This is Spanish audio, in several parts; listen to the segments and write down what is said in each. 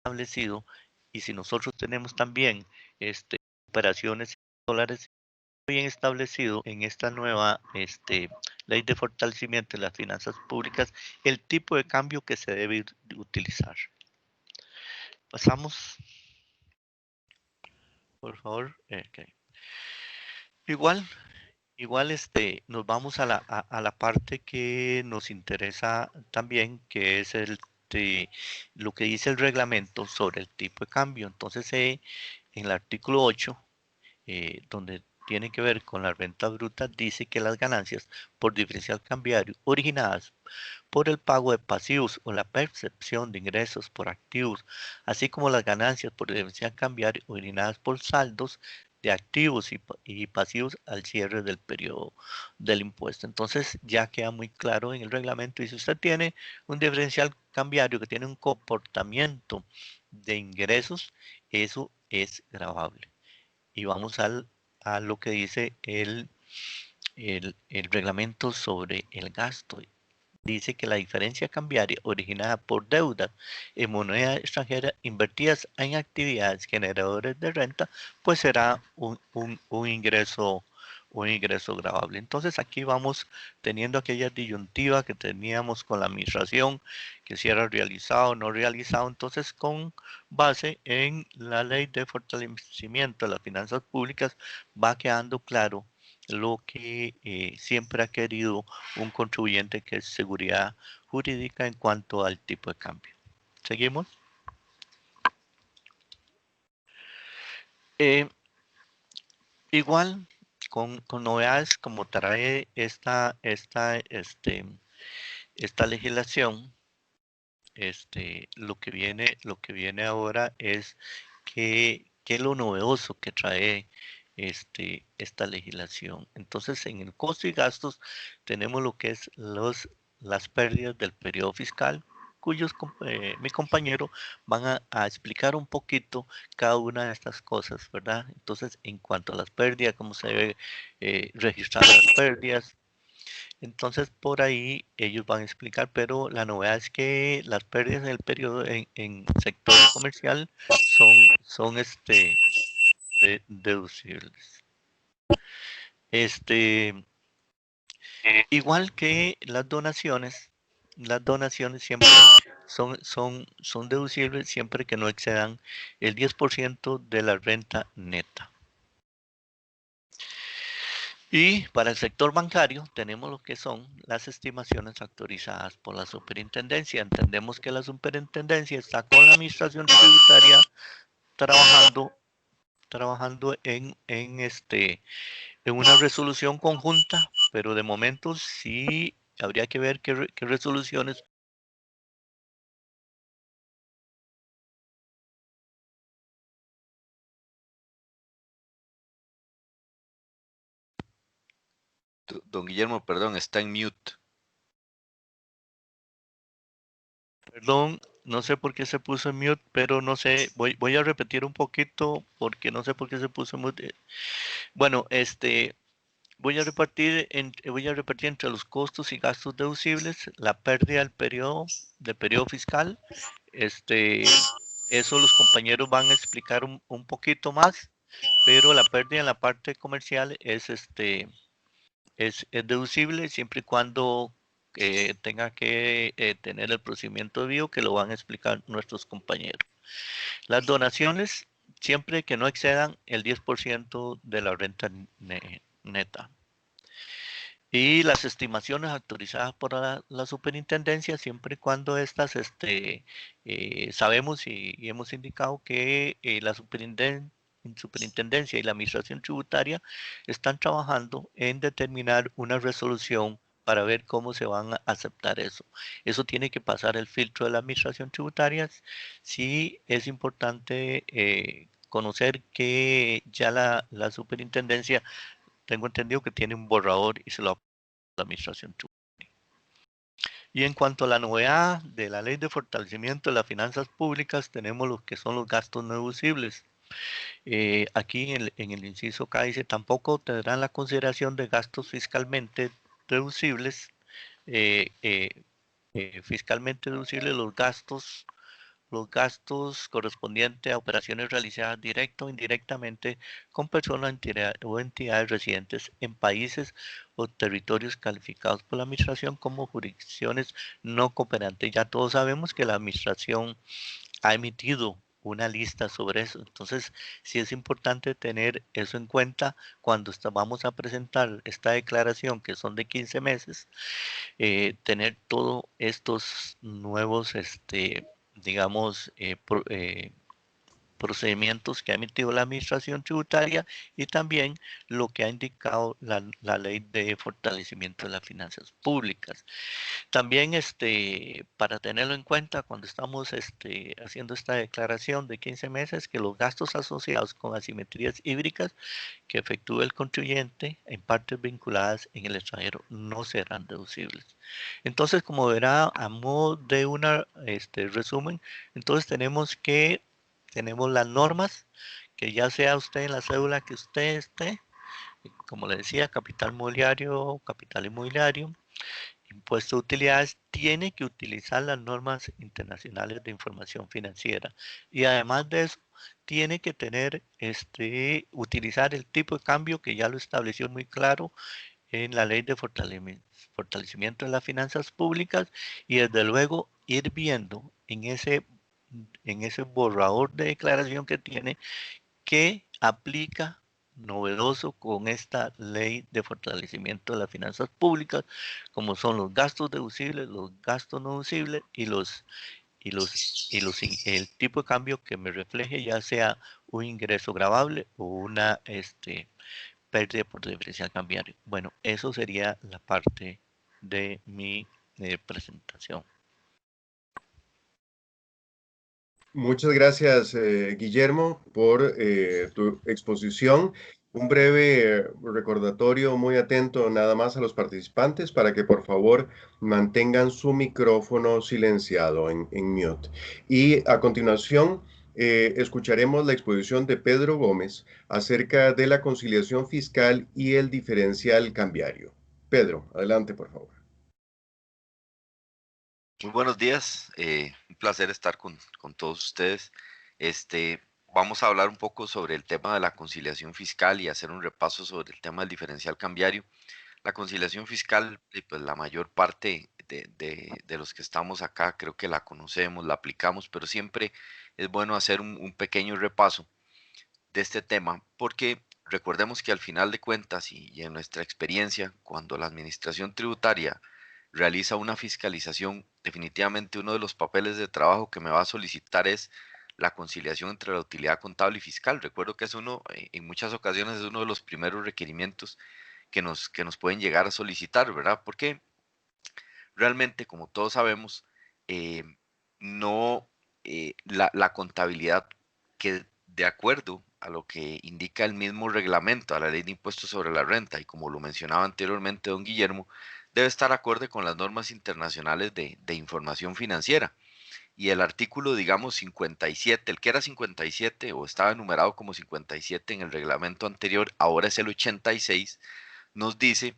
establecido, y si nosotros tenemos también operaciones en dólares, bien establecido en esta nueva ley de fortalecimiento de las finanzas públicas el tipo de cambio que se debe utilizar. Pasamos, por favor. Okay. Igual, nos vamos a la parte que nos interesa también, que es lo que dice el reglamento sobre el tipo de cambio. Entonces, en el artículo 8, donde tiene que ver con la renta bruta, dice que las ganancias por diferencial cambiario originadas por el pago de pasivos o la percepción de ingresos por activos, así como las ganancias por diferencial cambiario originadas por saldos de activos y pasivos al cierre del periodo del impuesto. Entonces ya queda muy claro en el reglamento, y si usted tiene un diferencial cambiario que tiene un comportamiento de ingresos, eso es gravable. Y vamos a lo que dice el reglamento sobre el gasto. Dice que la diferencia cambiaria originada por deudas en moneda extranjera invertidas en actividades generadoras de renta, pues será un ingreso gravable. Entonces aquí vamos teniendo aquella disyuntiva que teníamos con la administración, que si era realizado o no realizado. Entonces, con base en la ley de fortalecimiento de las finanzas públicas, va quedando claro lo que siempre ha querido un contribuyente, que es seguridad jurídica en cuanto al tipo de cambio. ¿Seguimos? Eh, Igual, con novedades como trae esta legislación, lo que viene ahora es que lo novedoso que trae esta legislación. Entonces, en el costo y gastos tenemos lo que es las pérdidas del periodo fiscal, cuyos mi compañero van a explicar un poquito cada una de estas cosas, ¿verdad? Entonces, en cuanto a las pérdidas, cómo se debe registrar las pérdidas, entonces por ahí ellos van a explicar, pero la novedad es que las pérdidas en el periodo en sector comercial son deducibles. Este, Igual que las donaciones siempre son deducibles siempre que no excedan el 10% de la renta neta. Y para el sector bancario tenemos lo que son las estimaciones autorizadas por la superintendencia. Entendemos que la superintendencia está con la administración tributaria trabajando en una resolución conjunta, pero de momento sí habría que ver qué resoluciones. Don Guillermo, perdón, está en mute. Perdón, no sé por qué se puso en mute, pero no sé, voy a repetir un poquito porque no sé por qué se puso en mute. Bueno, voy a repartir entre los costos y gastos deducibles la pérdida del periodo fiscal. Este, Eso los compañeros van a explicar un poquito más, pero la pérdida en la parte comercial es deducible siempre y cuando tenga que tener el procedimiento debido, que lo van a explicar nuestros compañeros. Las donaciones, siempre que no excedan el 10% de la renta neta. Y las estimaciones autorizadas por la superintendencia, siempre y cuando estas, sabemos y hemos indicado que la superintendencia y la administración tributaria están trabajando en determinar una resolución para ver cómo se van a aceptar eso. Eso tiene que pasar el filtro de la administración tributaria. Sí es importante conocer que ya la superintendencia, tengo entendido que tiene un borrador y se lo la administración tributaria. Y en cuanto a la novedad de la ley de fortalecimiento de las finanzas públicas, tenemos lo que son los gastos no deducibles. Aquí en el inciso K dice, tampoco tendrán la consideración de gastos fiscalmente deducibles, fiscalmente deducibles los gastos los gastos correspondientes a operaciones realizadas directa o indirectamente con personas o entidades residentes en países o territorios calificados por la administración como jurisdicciones no cooperantes. Ya todos sabemos que la administración ha emitido una lista sobre eso. Entonces, sí es importante tener eso en cuenta cuando vamos a presentar esta declaración, que son de 15 meses, tener todos estos nuevos, digamos, procedimientos que ha emitido la Administración Tributaria y también lo que ha indicado la Ley de Fortalecimiento de las Finanzas Públicas. También para tenerlo en cuenta cuando estamos haciendo esta declaración de 15 meses, que los gastos asociados con asimetrías hídricas que efectúe el contribuyente en partes vinculadas en el extranjero no serán deducibles. Entonces, como verá, a modo de una resumen, entonces tenemos las normas, que ya sea usted en la cédula que usted esté, como le decía, capital inmobiliario, impuesto de utilidades, tiene que utilizar las normas internacionales de información financiera. Y además de eso, tiene que utilizar el tipo de cambio que ya lo estableció muy claro en la ley de fortalecimiento de las finanzas públicas y desde luego ir viendo en ese borrador de declaración que tiene que aplica novedoso con esta ley de fortalecimiento de las finanzas públicas, como son los gastos deducibles, los gastos no deducibles el tipo de cambio que me refleje, ya sea un ingreso gravable o una pérdida por diferencial cambiario. Bueno, eso sería la parte de mi presentación. Muchas gracias, Guillermo, por tu exposición. Un breve recordatorio muy atento nada más a los participantes para que por favor mantengan su micrófono silenciado en mute. Y a continuación escucharemos la exposición de Pedro Gómez acerca de la conciliación fiscal y el diferencial cambiario. Pedro, adelante, por favor. Muy buenos días, un placer estar con todos ustedes. Vamos a hablar un poco sobre el tema de la conciliación fiscal y hacer un repaso sobre el tema del diferencial cambiario. La conciliación fiscal, pues la mayor parte de los que estamos acá creo que la conocemos, la aplicamos, pero siempre es bueno hacer un pequeño repaso de este tema, porque recordemos que al final de cuentas y en nuestra experiencia, cuando la administración tributaria realiza una fiscalización, definitivamente uno de los papeles de trabajo que me va a solicitar es la conciliación entre la utilidad contable y fiscal. Recuerdo que es en muchas ocasiones es uno de los primeros requerimientos que nos pueden llegar a solicitar, ¿verdad? Porque realmente, como todos sabemos, eh, no la contabilidad que de acuerdo a lo que indica el mismo reglamento, a la ley de impuestos sobre la renta, y como lo mencionaba anteriormente don Guillermo, debe estar acorde con las normas internacionales de información financiera. Y el artículo, digamos, 57, el que era 57 o estaba enumerado como 57 en el reglamento anterior, ahora es el 86, nos dice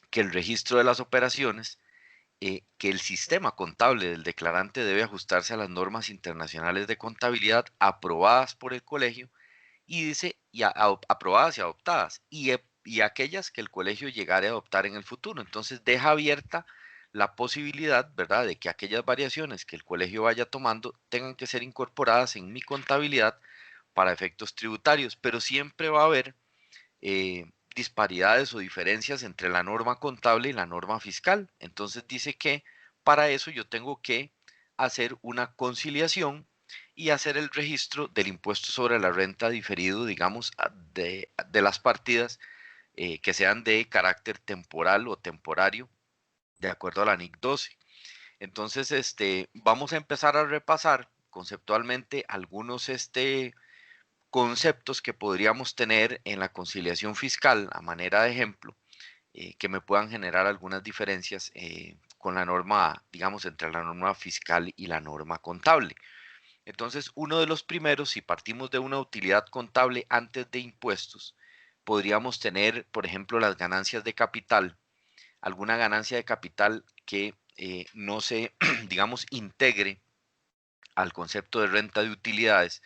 que el registro de las operaciones, que el sistema contable del declarante debe ajustarse a las normas internacionales de contabilidad aprobadas por el colegio y dice aprobadas y adoptadas y aquellas que el colegio llegare a adoptar en el futuro. Entonces deja abierta la posibilidad, ¿verdad?, de que aquellas variaciones que el colegio vaya tomando tengan que ser incorporadas en mi contabilidad para efectos tributarios, pero siempre va a haber disparidades o diferencias entre la norma contable y la norma fiscal. Entonces dice que para eso yo tengo que hacer una conciliación y hacer el registro del impuesto sobre la renta diferido, digamos, de las partidas que sean de carácter temporal o temporario, de acuerdo a la NIC 12. Entonces, vamos a empezar a repasar conceptualmente algunos conceptos que podríamos tener en la conciliación fiscal a manera de ejemplo, que me puedan generar algunas diferencias con la norma, digamos, entre la norma fiscal y la norma contable. Entonces, uno de los primeros, si partimos de una utilidad contable antes de impuestos, podríamos tener, por ejemplo, las ganancias de capital, alguna ganancia de capital que no se, digamos, integre al concepto de renta de utilidades,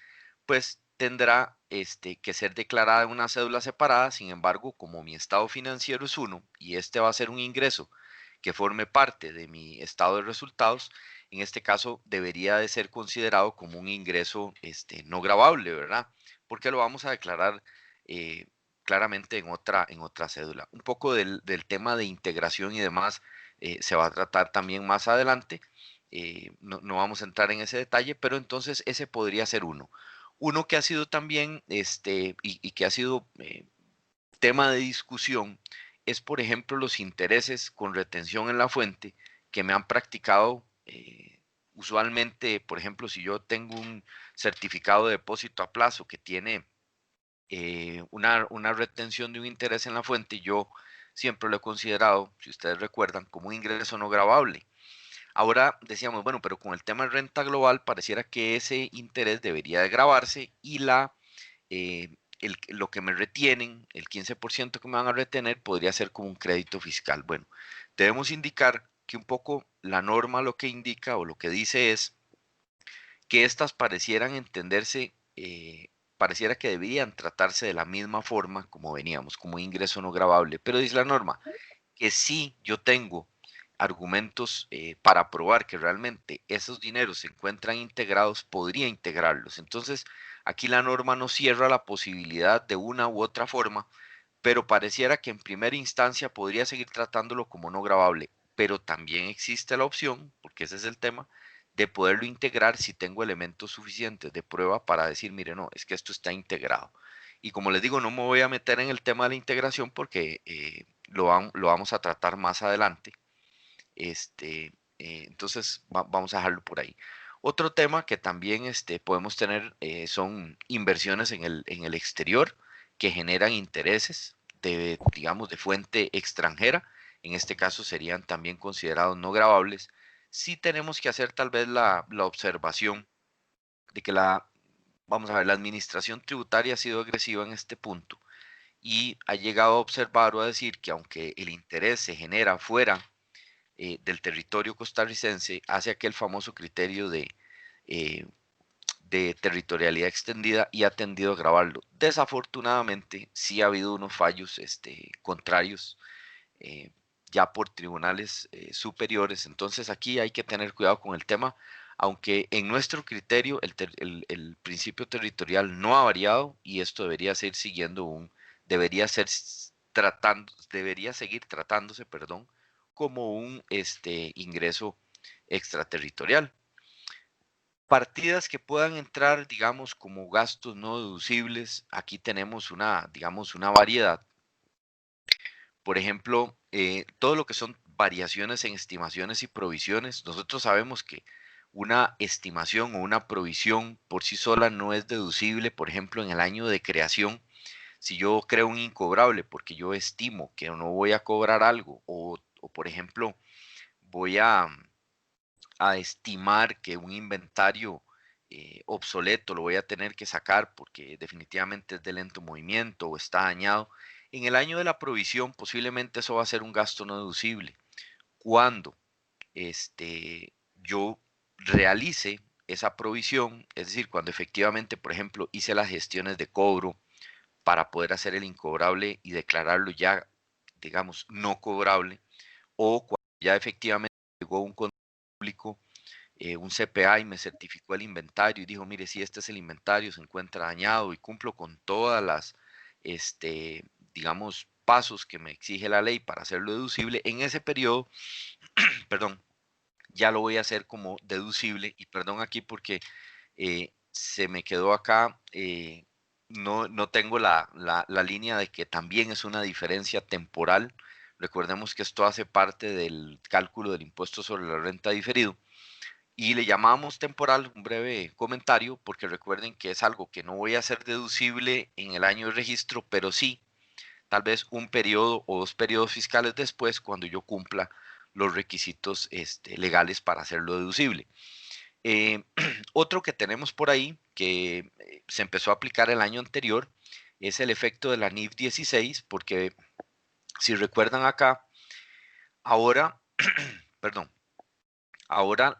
pues tendrá que ser declarada en una cédula separada. Sin embargo, como mi estado financiero es uno y este va a ser un ingreso que forme parte de mi estado de resultados, en este caso debería de ser considerado como un ingreso no gravable, ¿verdad? Porque lo vamos a declarar eh, claramente en otra cédula. Un poco del tema de integración y demás se va a tratar también más adelante. No vamos a entrar en ese detalle, pero entonces ese podría ser uno. Uno que ha sido también, y que ha sido tema de discusión, es por ejemplo los intereses con retención en la fuente que me han practicado usualmente. Por ejemplo, si yo tengo un certificado de depósito a plazo que tiene una retención de un interés en la fuente, yo siempre lo he considerado, si ustedes recuerdan, como un ingreso no gravable. Ahora decíamos, bueno, pero con el tema de renta global pareciera que ese interés debería de gravarse y lo que me retienen, el 15% que me van a retener, podría ser como un crédito fiscal. Bueno, debemos indicar que un poco la norma lo que indica o lo que dice es que estas parecieran entenderse, pareciera que deberían tratarse de la misma forma como veníamos, como ingreso no gravable, pero dice la norma que si yo tengo argumentos para probar que realmente esos dineros se encuentran integrados, podría integrarlos. Entonces, aquí la norma no cierra la posibilidad de una u otra forma, pero pareciera que en primera instancia podría seguir tratándolo como no gravable, pero también existe la opción, porque ese es el tema, de poderlo integrar si tengo elementos suficientes de prueba para decir, mire, no, es que esto está integrado. Y como les digo, no me voy a meter en el tema de la integración porque lo vamos a tratar más adelante. Entonces vamos a dejarlo por ahí. Otro tema que también podemos tener son inversiones en el exterior que generan intereses de, digamos, de fuente extranjera. En este caso serían también considerados no gravables. Sí tenemos que hacer tal vez la observación de que vamos a ver, la administración tributaria ha sido agresiva en este punto y ha llegado a observar o a decir que aunque el interés se genera fuera del territorio costarricense, hace aquel famoso criterio eh, de territorialidad extendida y ha tendido a grabarlo. Desafortunadamente, sí ha habido unos fallos contrarios eh, ya por tribunales superiores. Entonces aquí hay que tener cuidado con el tema, aunque en nuestro criterio el principio territorial no ha variado y esto debería ser siguiendo debería ser debería seguir tratándose, perdón, como un ingreso extraterritorial. Partidas que puedan entrar, digamos, como gastos no deducibles, aquí tenemos digamos, una variedad. Por ejemplo, todo lo que son variaciones en estimaciones y provisiones, nosotros sabemos que una estimación o una provisión por sí sola no es deducible. Por ejemplo, en el año de creación, si yo creo un incobrable porque yo estimo que no voy a cobrar algo, o por ejemplo, voy a estimar que un inventario obsoleto lo voy a tener que sacar porque definitivamente es de lento movimiento o está dañado. En el año de la provisión posiblemente eso va a ser un gasto no deducible. Cuando yo realice esa provisión, es decir, cuando efectivamente, por ejemplo, hice las gestiones de cobro para poder hacer el incobrable y declararlo ya, digamos, no cobrable, o cuando ya efectivamente llegó un control público, un CPA, y me certificó el inventario y dijo, mire, si este es el inventario, se encuentra dañado y cumplo con todas las, digamos, pasos que me exige la ley para hacerlo deducible, en ese periodo, perdón, ya lo voy a hacer como deducible. Y perdón aquí porque se me quedó acá, no tengo la línea de que también es una diferencia temporal. Recordemos que esto hace parte del cálculo del impuesto sobre la renta diferido. Y le llamamos temporal, un breve comentario, porque recuerden que es algo que no voy a hacer deducible en el año de registro, pero sí, tal vez un periodo o dos periodos fiscales después, cuando yo cumpla los requisitos legales para hacerlo deducible. Eh, Otro que tenemos por ahí, que se empezó a aplicar el año anterior, es el efecto de la NIF 16, porque si recuerdan acá, ahora, perdón, Ahora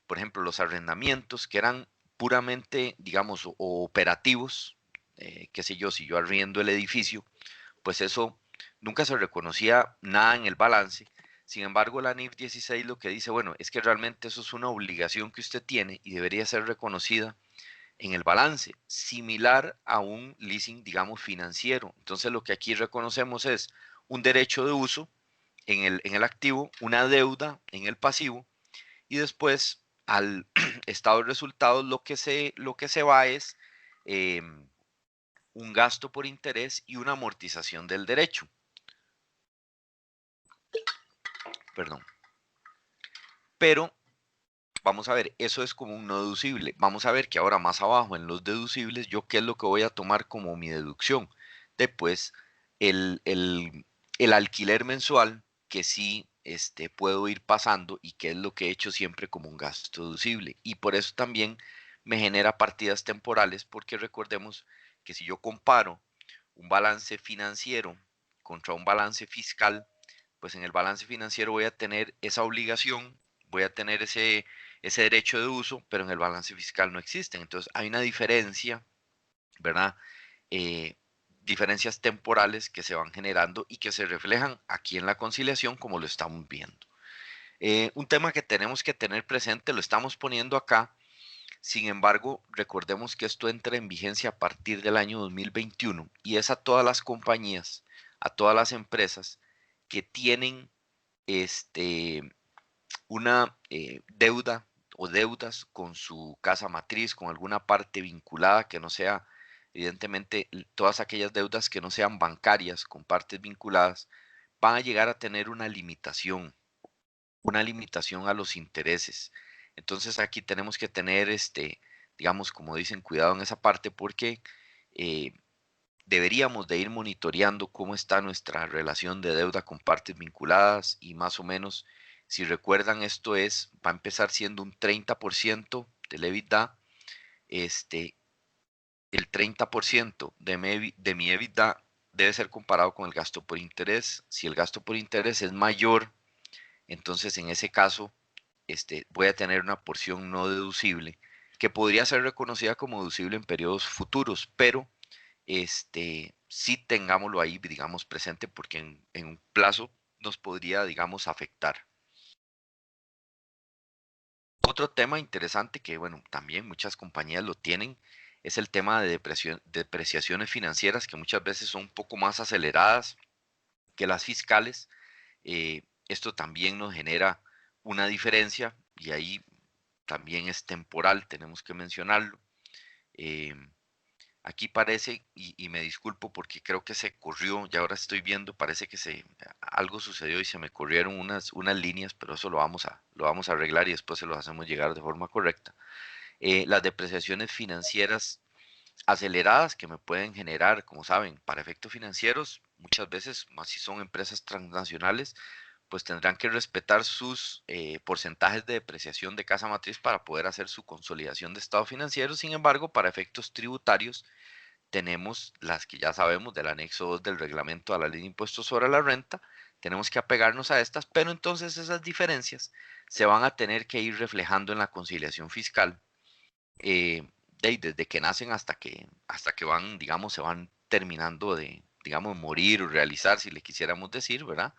por ejemplo, los arrendamientos que eran puramente, digamos, operativos, qué sé yo, si yo arriendo el edificio, pues eso nunca se reconocía nada en el balance. Sin embargo, la NIF 16 lo que dice, bueno, es que realmente eso es una obligación que usted tiene y debería ser reconocida en el balance, similar a un leasing, digamos, financiero. Entonces, lo que aquí reconocemos es un derecho de uso en el activo, una deuda en el pasivo, y después al estado de resultados lo que se va es un gasto por interés y una amortización del derecho. Perdón. Pero vamos a ver, eso es como un no deducible. Vamos a ver que ahora más abajo en los deducibles, yo qué es lo que voy a tomar como mi deducción. Después, el, el, el alquiler mensual, que sí puedo ir pasando y que es lo que he hecho siempre como un gasto deducible. Y por eso también me genera partidas temporales, porque recordemos que si yo comparo un balance financiero contra un balance fiscal, pues en el balance financiero voy a tener esa obligación, voy a tener ese derecho de uso, pero en el balance fiscal no existen. Entonces hay una diferencia, ¿verdad? Eh, Diferencias temporales que se van generando y que se reflejan aquí en la conciliación como lo estamos viendo. Un tema que tenemos que tener presente, lo estamos poniendo acá, sin embargo, recordemos que esto entra en vigencia a partir del año 2021 y es a todas las compañías, a todas las empresas que tienen este, una deuda o deudas con su casa matriz, con alguna parte vinculada que no sea, evidentemente, todas aquellas deudas que no sean bancarias con partes vinculadas, van a llegar a tener una limitación a los intereses. Entonces aquí tenemos que tener, digamos, como dicen, cuidado en esa parte porque eh, deberíamos de ir monitoreando cómo está nuestra relación de deuda con partes vinculadas y más o menos, si recuerdan, va a empezar siendo un 30% del EBITDA, este, el 30% de mi EBITDA debe ser comparado con el gasto por interés. Si el gasto por interés es mayor, entonces en ese caso voy a tener una porción no deducible que podría ser reconocida como deducible en periodos futuros, pero sí tengámoslo ahí, digamos, presente porque en un plazo nos podría, digamos, afectar. Otro tema interesante que, bueno, también muchas compañías lo tienen es el tema de depreciaciones financieras que muchas veces son un poco más aceleradas que las fiscales. Esto también nos genera una diferencia y ahí también es temporal, tenemos que mencionarlo. Eh, Aquí parece, y me disculpo porque creo que se corrió, ya ahora estoy viendo, parece que algo sucedió y se me corrieron unas líneas, pero eso lo vamos a arreglar y después se lo hacemos llegar de forma correcta. Las depreciaciones financieras aceleradas que me pueden generar, como saben, para efectos financieros, muchas veces, más si son empresas transnacionales, pues tendrán que respetar sus porcentajes de depreciación de casa matriz para poder hacer su consolidación de estado financiero. Sin embargo, para efectos tributarios, tenemos las que ya sabemos del anexo 2 del reglamento a la ley de impuestos sobre la renta, tenemos que apegarnos a estas, pero entonces esas diferencias se van a tener que ir reflejando en la conciliación fiscal desde que nacen hasta que van, digamos, se van terminando de, digamos, morir o realizar, si le quisiéramos decir, ¿verdad?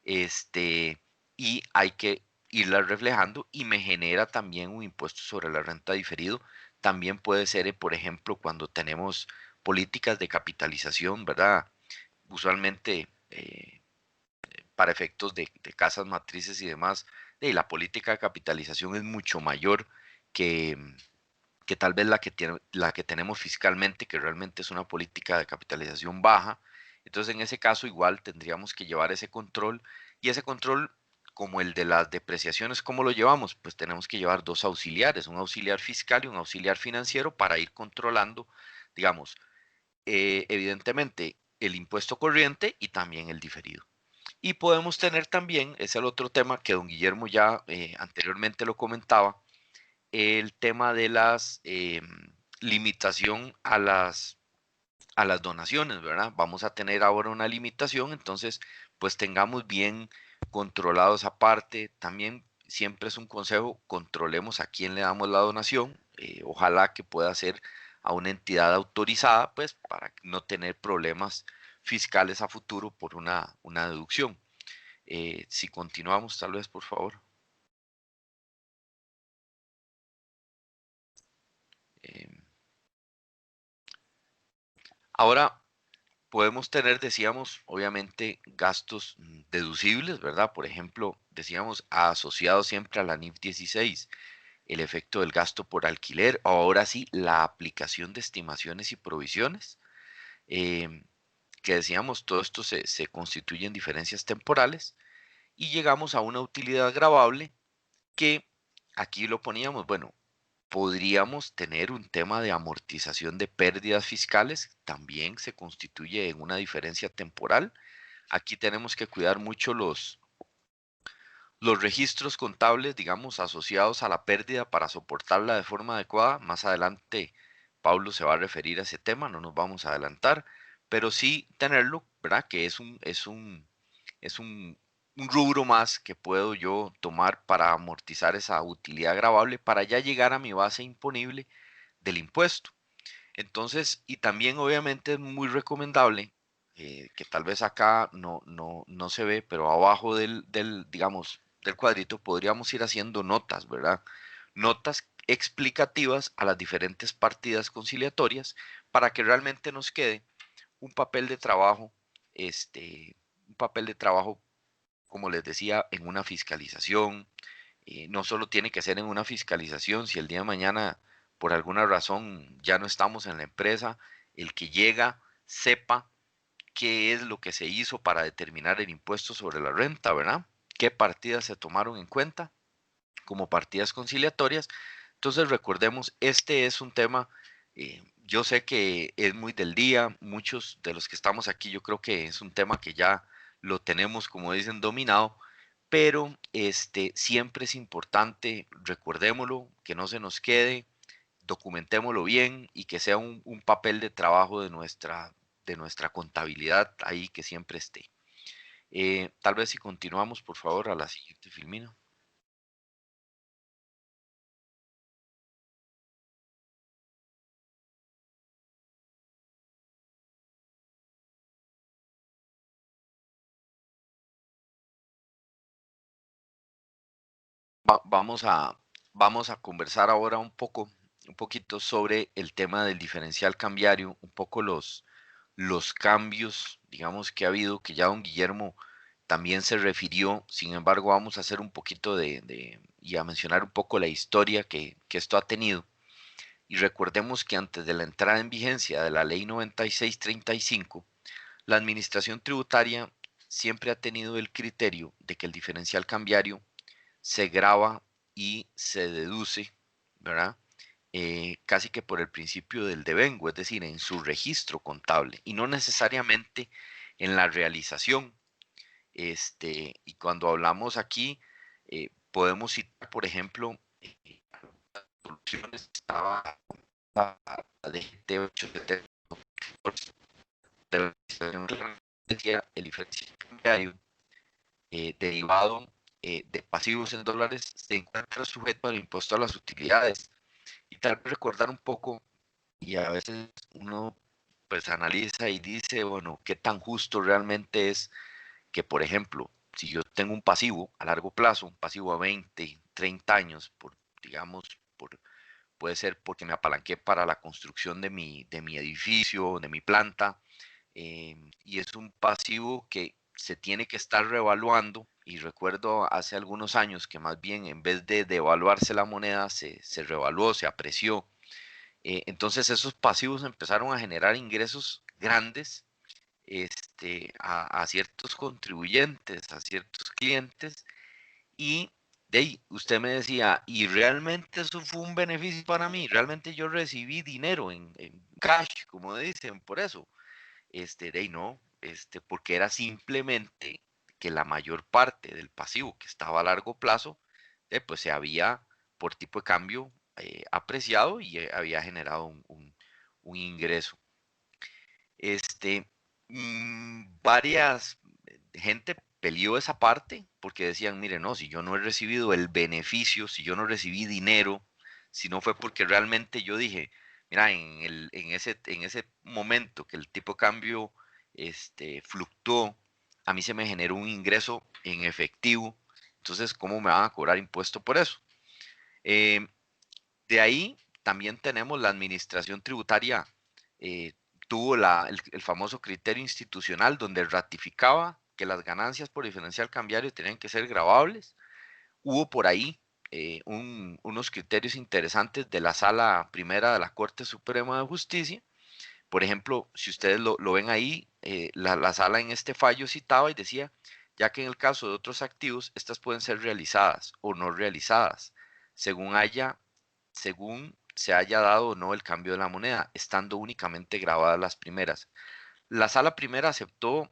este, y hay que irla reflejando y me genera también un impuesto sobre la renta diferido. También puede ser, por ejemplo, cuando tenemos políticas de capitalización, ¿verdad? Usualmente para efectos de casas matrices y demás, la política de capitalización es mucho mayor que, que tal vez la que tenemos fiscalmente, que realmente es una política de capitalización baja. Entonces, en ese caso, igual tendríamos que llevar ese control y ese control, como el de las depreciaciones, ¿cómo lo llevamos? Pues tenemos que llevar dos auxiliares, un auxiliar fiscal y un auxiliar financiero para ir controlando, digamos, evidentemente el impuesto corriente y también el diferido. Y podemos tener también, es el otro tema que don Guillermo ya anteriormente lo comentaba, el tema de las limitación a las donaciones, ¿verdad? Vamos a tener ahora una limitación, entonces pues tengamos bien controlados aparte. También siempre es un consejo, controlemos a quién le damos la donación, ojalá que pueda ser a una entidad autorizada, pues para no tener problemas fiscales a futuro por una deducción. Si continuamos, tal vez, por favor. Eh, Ahora, podemos tener, decíamos, obviamente gastos deducibles, ¿verdad? Por ejemplo, decíamos, asociados siempre a la NIF 16, el efecto del gasto por alquiler, ahora sí, la aplicación de estimaciones y provisiones, em, que decíamos, todo esto se constituye en diferencias temporales y llegamos a una utilidad gravable que aquí lo poníamos, bueno, podríamos tener un tema de amortización de pérdidas fiscales, también se constituye en una diferencia temporal. Aquí tenemos que cuidar mucho los registros contables, digamos, asociados a la pérdida para soportarla de forma adecuada. Más adelante, Pablo se va a referir a ese tema, no nos vamos a adelantar, pero sí tenerlo, ¿verdad? Que es un rubro más que puedo yo tomar para amortizar esa utilidad gravable para ya llegar a mi base imponible del impuesto. Entonces, y también obviamente es muy recomendable, que tal vez acá no se ve, pero abajo digamos, del cuadrito podríamos ir haciendo notas, ¿verdad? Notas explicativas a las diferentes partidas conciliatorias para que realmente nos quede un papel de trabajo, un papel de trabajo, como les decía, en una fiscalización. No solo tiene que ser en una fiscalización, si el día de mañana por alguna razón ya no estamos en la empresa, el que llega sepa qué es lo que se hizo para determinar el impuesto sobre la renta, ¿verdad? ¿Qué partidas se tomaron en cuenta como partidas conciliatorias? Entonces recordemos, este es un tema, yo sé que es muy del día, muchos de los que estamos aquí, yo creo que es un tema que ya lo tenemos, como dicen, dominado, pero siempre es importante, recordémoslo, que no se nos quede, documentémoslo bien y que sea un papel de trabajo de nuestra contabilidad ahí que siempre esté. Tal vez si continuamos, por favor, a la siguiente filmina. Vamos a conversar ahora un poquito sobre el tema del diferencial cambiario, un poco los cambios, digamos, que ha habido, que ya don Guillermo también se refirió. Sin embargo, vamos a hacer un poquito y a mencionar un poco la historia que esto ha tenido. Y recordemos que antes de la entrada en vigencia de la ley 9635, la administración tributaria siempre ha tenido el criterio de que el diferencial cambiario se graba y se deduce, ¿verdad? Casi que por el principio del devengo, es decir, en su registro contable y no necesariamente en la realización. Y cuando hablamos aquí, podemos citar, por ejemplo, soluciones, estaba la DGT 870 de la decía el diferencial cambiario derivado de pasivos en dólares se encuentra sujeto al impuesto a las utilidades. Y tal vez recordar un poco, y a veces uno pues analiza y dice, bueno, qué tan justo realmente es que, por ejemplo, si yo tengo un pasivo a largo plazo, un pasivo a 20, 30 años, digamos, puede ser porque me apalanqué para la construcción de mi edificio, de mi planta, y es un pasivo que se tiene que estar revaluando. Y recuerdo hace algunos años que más bien en vez de devaluarse la moneda, se revaluó, se apreció. Entonces esos pasivos empezaron a generar ingresos grandes a ciertos contribuyentes, a ciertos clientes, y de ahí usted me decía, y realmente eso fue un beneficio para mí, realmente yo recibí dinero en cash, como dicen, por eso, de ahí no, porque era simplemente que la mayor parte del pasivo que estaba a largo plazo, pues se había por tipo de cambio apreciado y había generado un ingreso. Varias gente peleó esa parte porque decían, mire, no, si yo no he recibido el beneficio, si yo no recibí dinero, si no fue porque realmente yo dije, mira, en ese momento que el tipo de cambio fluctuó, a mí se me generó un ingreso en efectivo, entonces, ¿cómo me van a cobrar impuesto por eso? Eh, de ahí también tenemos la administración tributaria, tuvo el famoso criterio institucional donde ratificaba que las ganancias por diferencial cambiario tenían que ser gravables. Hubo por ahí unos criterios interesantes de la Sala Primera de la Corte Suprema de Justicia. Por ejemplo, si ustedes lo ven ahí, la sala en este fallo citaba y decía, ya que en el caso de otros activos, estas pueden ser realizadas o no realizadas, según se haya dado o no el cambio de la moneda, estando únicamente grabadas las primeras. La sala primera aceptó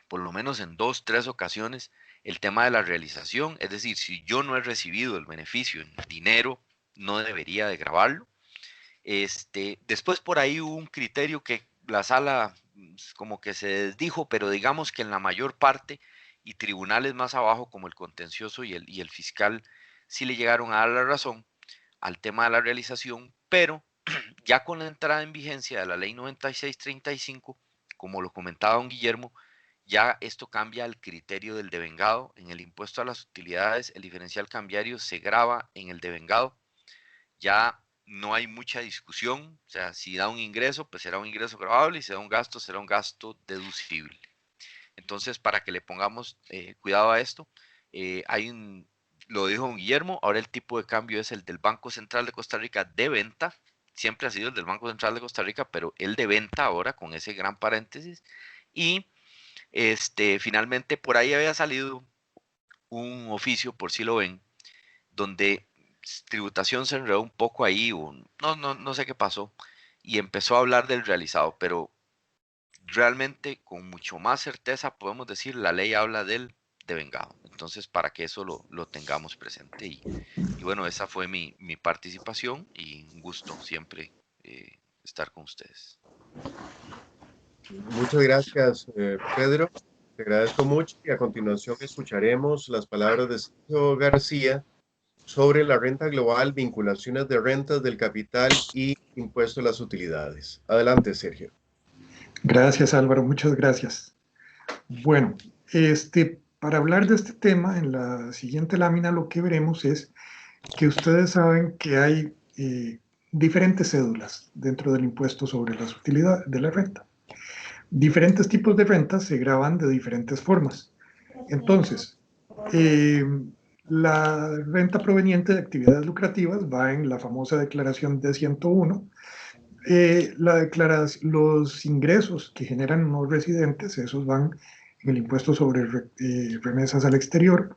por lo menos en 2, 3 ocasiones el tema de la realización, es decir, si yo no he recibido el beneficio en dinero, no debería de grabarlo. Después por ahí hubo un criterio que la sala como que se desdijo, pero digamos que en la mayor parte y tribunales más abajo como el contencioso y el fiscal sí le llegaron a dar la razón al tema de la realización, pero ya con la entrada en vigencia de la ley 9635, como lo comentaba don Guillermo, ya esto cambia al criterio del devengado. En el impuesto a las utilidades, el diferencial cambiario se grava en el devengado. Ya no hay mucha discusión, o sea, si da un ingreso, pues será un ingreso gravable, y si da un gasto, será un gasto deducible. Entonces, para que le pongamos cuidado a esto, lo dijo don Guillermo, ahora el tipo de cambio es el del Banco Central de Costa Rica de venta, siempre ha sido el del Banco Central de Costa Rica, pero el de venta ahora con ese gran paréntesis, y finalmente por ahí había salido un oficio, por si lo ven, donde tributación se enredó un poco ahí, no sé qué pasó, y empezó a hablar del realizado, pero realmente con mucho más certeza podemos decir la ley habla del devengado. Entonces, para que eso lo tengamos presente. Y bueno, esa fue mi participación y un gusto siempre estar con ustedes. Muchas gracias, Pedro. Te agradezco mucho y a continuación escucharemos las palabras de Sergio García sobre la renta global, vinculaciones de rentas del capital y impuesto a las utilidades. Adelante, Sergio. Gracias, Álvaro, muchas gracias. Bueno, para hablar de este tema, en la siguiente lámina lo que veremos es que ustedes saben que hay diferentes cédulas dentro del impuesto sobre las utilidades de la renta. Diferentes tipos de rentas se graban de diferentes formas. Entonces, la renta proveniente de actividades lucrativas va en la famosa declaración de 101. Los ingresos que generan no residentes, esos van en el impuesto sobre remesas al exterior.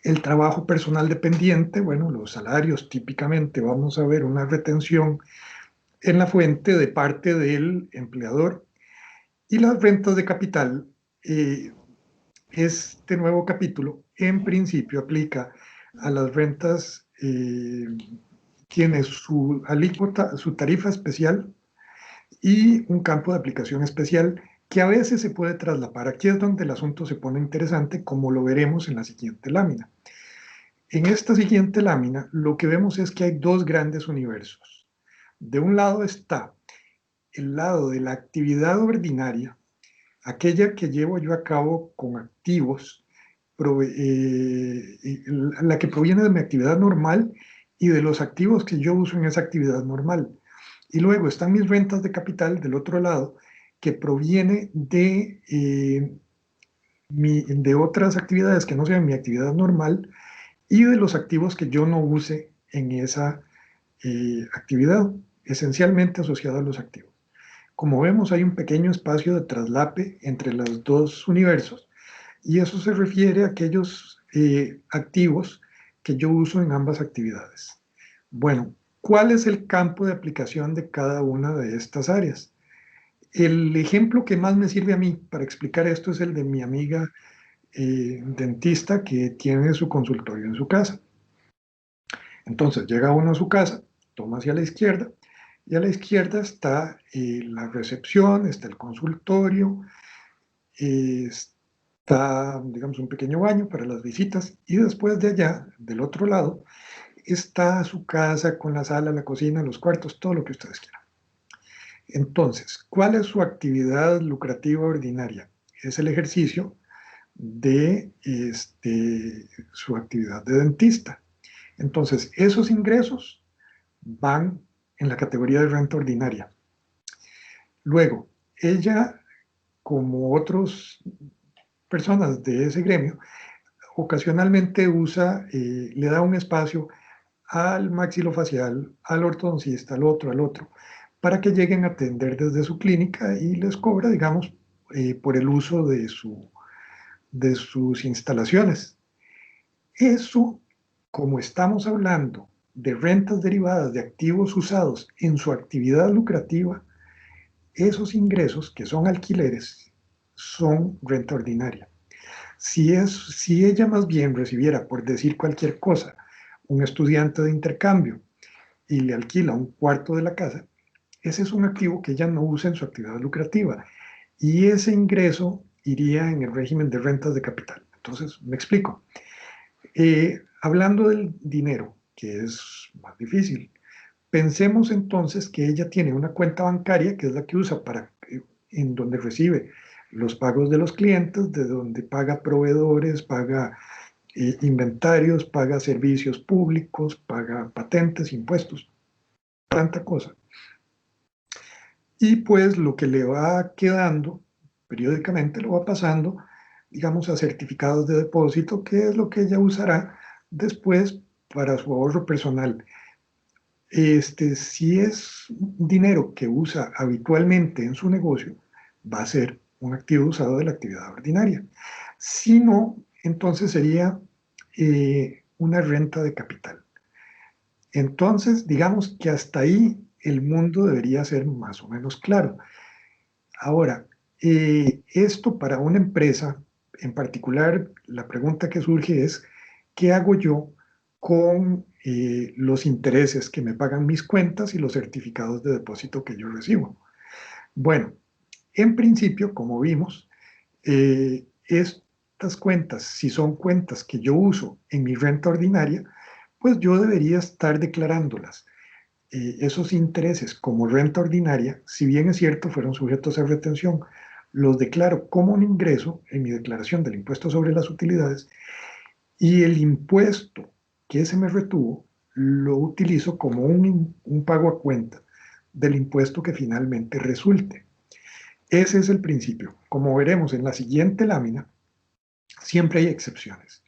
El trabajo personal dependiente, bueno, los salarios típicamente vamos a ver una retención en la fuente de parte del empleador. Y las rentas de capital, este nuevo capítulo en principio aplica a las rentas, tiene su alícuota, su tarifa especial y un campo de aplicación especial que a veces se puede traslapar. Aquí es donde el asunto se pone interesante, como lo veremos en la siguiente lámina. En esta siguiente lámina, lo que vemos es que hay dos grandes universos. De un lado está el lado de la actividad ordinaria, aquella que llevo yo a cabo con activos, la que proviene de mi actividad normal y de los activos que yo uso en esa actividad normal. Y luego están mis rentas de capital del otro lado, que proviene de otras actividades que no sean mi actividad normal y de los activos que yo no use en esa actividad, esencialmente asociada a los activos. Como vemos, hay un pequeño espacio de traslape entre los dos universos y eso se refiere a aquellos activos que yo uso en ambas actividades. Bueno, ¿cuál es el campo de aplicación de cada una de estas áreas? El ejemplo que más me sirve a mí para explicar esto es el de mi amiga dentista que tiene su consultorio en su casa. Entonces llega uno a su casa, toma hacia la izquierda y a la izquierda está la recepción, está el consultorio, está, digamos, un pequeño baño para las visitas, y después de allá, del otro lado, está su casa con la sala, la cocina, los cuartos, todo lo que ustedes quieran. Entonces, ¿cuál es su actividad lucrativa ordinaria? Es el ejercicio de su actividad de dentista. Entonces, esos ingresos van en la categoría de renta ordinaria. Luego, ella, como otras personas de ese gremio, ocasionalmente le da un espacio al maxilofacial, al ortodoncista, al otro, para que lleguen a atender desde su clínica y les cobra, digamos, por el uso de sus instalaciones. Eso, como estamos hablando de rentas derivadas de activos usados en su actividad lucrativa, esos ingresos, que son alquileres, son renta ordinaria. Si ella más bien recibiera, por decir cualquier cosa, un estudiante de intercambio y le alquila un cuarto de la casa, ese es un activo que ella no usa en su actividad lucrativa, y ese ingreso iría en el régimen de rentas de capital. Entonces, me explico. Hablando del dinero, que es más difícil, pensemos entonces que ella tiene una cuenta bancaria, que es la que usa en donde recibe los pagos de los clientes, de donde paga proveedores, paga inventarios, paga servicios públicos, paga patentes, impuestos, tanta cosa. Y pues lo que le va quedando, periódicamente lo va pasando, digamos, a certificados de depósito, que es lo que ella usará después para su ahorro personal. Si es dinero que usa habitualmente en su negocio, va a ser un activo usado de la actividad ordinaria. Si no, entonces sería una renta de capital. Entonces, digamos que hasta ahí el mundo debería ser más o menos claro. Ahora, esto para una empresa, en particular, la pregunta que surge es, ¿qué hago yo con los intereses que me pagan mis cuentas y los certificados de depósito que yo recibo? Bueno, en principio, como vimos, estas cuentas, si son cuentas que yo uso en mi renta ordinaria, pues yo debería estar declarándolas. Esos intereses como renta ordinaria, si bien es cierto, fueron sujetos a retención, los declaro como un ingreso en mi declaración del impuesto sobre las utilidades, y el impuesto que se me retuvo lo utilizo como un pago a cuenta del impuesto que finalmente resulte. Ese es el principio. Como veremos en la siguiente lámina, siempre hay excepciones.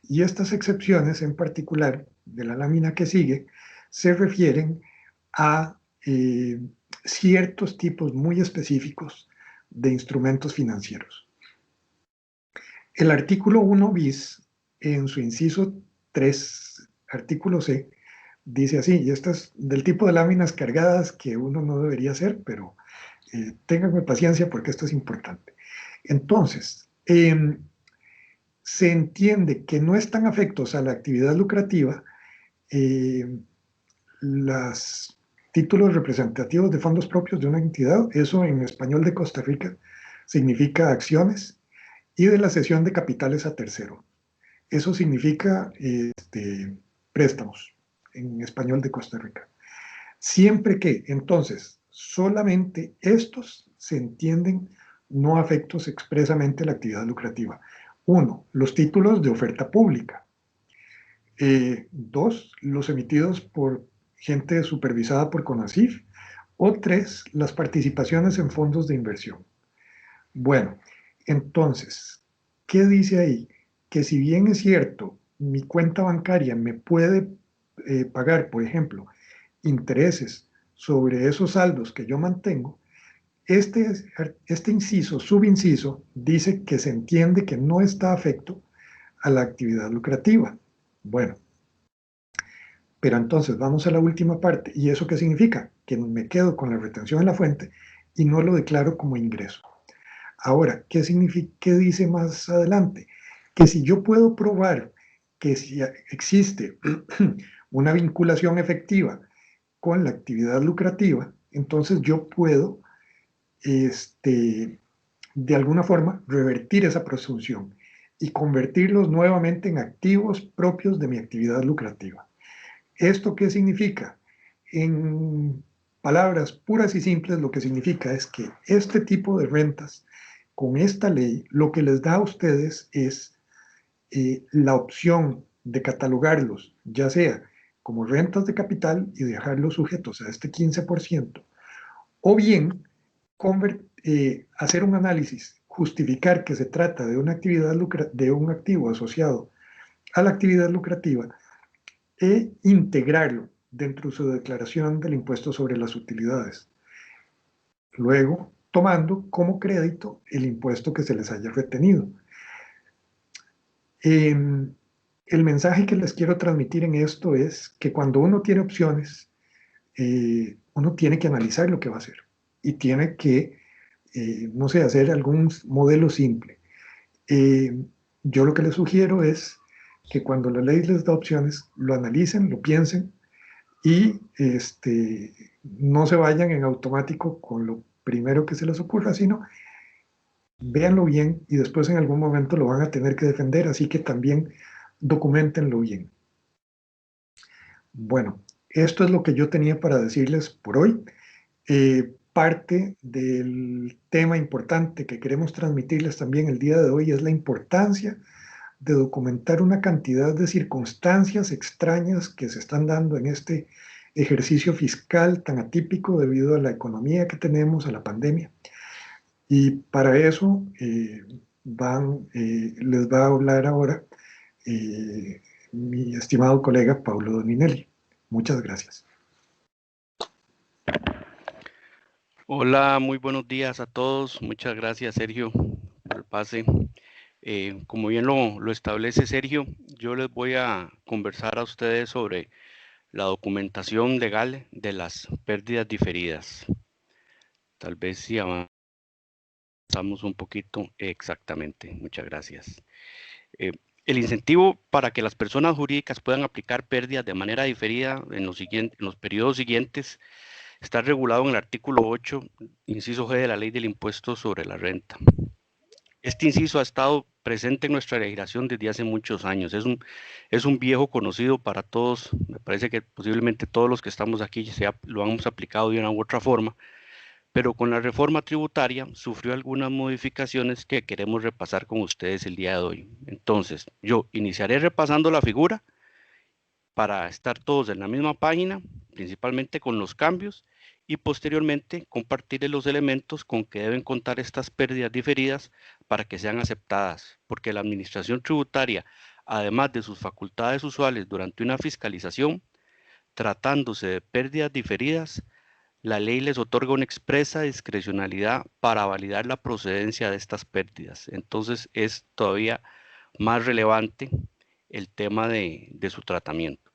Y estas excepciones, en particular de la lámina que sigue, se refieren a ciertos tipos muy específicos de instrumentos financieros. El artículo 1 bis, en su inciso 3, artículo C, dice así, y esto es del tipo de láminas cargadas que uno no debería hacer, pero ténganme paciencia porque esto es importante. Entonces, se entiende que no están afectos a la actividad lucrativa los títulos representativos de fondos propios de una entidad, eso en español de Costa Rica significa acciones, y de la cesión de capitales a tercero. Eso significa préstamos en español de Costa Rica. Siempre que, entonces, solamente estos se entienden no afectos expresamente a la actividad lucrativa. 1. Los títulos de oferta pública. 2. Los emitidos por gente supervisada por CONACYF. O 3. Las participaciones en fondos de inversión. Bueno, entonces, ¿qué dice ahí? Que si bien es cierto, mi cuenta bancaria me puede pagar, por ejemplo, intereses sobre esos saldos que yo mantengo, este inciso, subinciso, dice que se entiende que no está afecto a la actividad lucrativa. Bueno, pero entonces vamos a la última parte. ¿Y eso qué significa? Que me quedo con la retención en la fuente y no lo declaro como ingreso. Ahora, ¿qué significa? ¿Qué dice más adelante? Que si yo puedo probar que si existe una vinculación efectiva con la actividad lucrativa, entonces yo puedo de alguna forma, revertir esa presunción y convertirlos nuevamente en activos propios de mi actividad lucrativa. ¿Esto qué significa? En palabras puras y simples, lo que significa es que este tipo de rentas, con esta ley, lo que les da a ustedes es la opción de catalogarlos, ya sea como rentas de capital y dejarlos sujetos a este 15%, o bien hacer un análisis, justificar que se trata de una actividad de un activo asociado a la actividad lucrativa e integrarlo dentro de su declaración del impuesto sobre las utilidades. Luego, tomando como crédito el impuesto que se les haya retenido. El mensaje que les quiero transmitir en esto es que cuando uno tiene opciones, uno tiene que analizar lo que va a hacer y tiene que, no sé, hacer algún modelo simple. Yo lo que les sugiero es que cuando la ley les da opciones, lo analicen, lo piensen y no se vayan en automático con lo primero que se les ocurra, sino véanlo bien y después en algún momento lo van a tener que defender, así que también documentenlo bien. Bueno, esto es lo que yo tenía para decirles por hoy. Parte del tema importante que queremos transmitirles también el día de hoy es la importancia de documentar una cantidad de circunstancias extrañas que se están dando en este ejercicio fiscal tan atípico debido a la economía que tenemos, a la pandemia. Y para eso les va a hablar ahora mi estimado colega Paulo Doninelli. Muchas gracias. Hola, muy buenos días a todos. Muchas gracias, Sergio, por el pase. Como bien lo establece Sergio, yo les voy a conversar a ustedes sobre la documentación legal de las pérdidas diferidas. Tal vez si avanzamos un poquito exactamente. Muchas gracias. El incentivo para que las personas jurídicas puedan aplicar pérdidas de manera diferida en los periodos siguientes está regulado en el artículo 8, inciso G de la Ley del Impuesto sobre la Renta. Este inciso ha estado presente en nuestra legislación desde hace muchos años. Es un viejo conocido para todos. Me parece que posiblemente todos los que estamos aquí lo hemos aplicado de una u otra forma, pero con la reforma tributaria sufrió algunas modificaciones que queremos repasar con ustedes el día de hoy. Entonces, yo iniciaré repasando la figura para estar todos en la misma página, principalmente con los cambios, y posteriormente compartirles los elementos con que deben contar estas pérdidas diferidas para que sean aceptadas, porque la administración tributaria, además de sus facultades usuales durante una fiscalización, tratándose de pérdidas diferidas, la ley les otorga una expresa discrecionalidad para validar la procedencia de estas pérdidas. Entonces es todavía más relevante el tema de su tratamiento.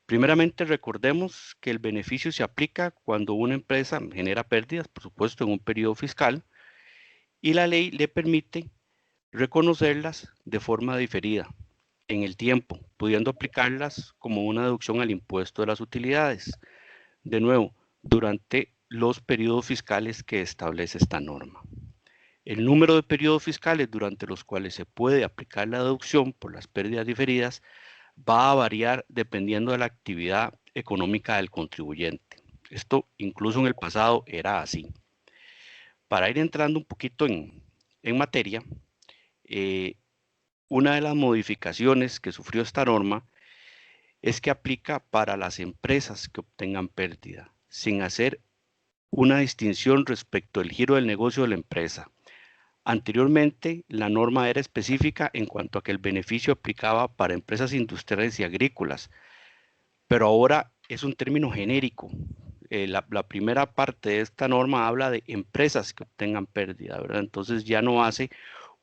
Primeramente, recordemos que el beneficio se aplica cuando una empresa genera pérdidas, por supuesto, en un periodo fiscal, y la ley le permite reconocerlas de forma diferida en el tiempo, pudiendo aplicarlas como una deducción al impuesto de las utilidades. De nuevo, durante los periodos fiscales que establece esta norma. El número de periodos fiscales durante los cuales se puede aplicar la deducción por las pérdidas diferidas va a variar dependiendo de la actividad económica del contribuyente. Esto incluso en el pasado era así. Para ir entrando un poquito en materia, una de las modificaciones que sufrió esta norma es que aplica para las empresas que obtengan pérdida, sin hacer una distinción respecto al giro del negocio de la empresa. Anteriormente, la norma era específica en cuanto a que el beneficio aplicaba para empresas industriales y agrícolas, pero ahora es un término genérico. La primera parte de esta norma habla de empresas que obtengan pérdida, ¿verdad? Entonces ya no hace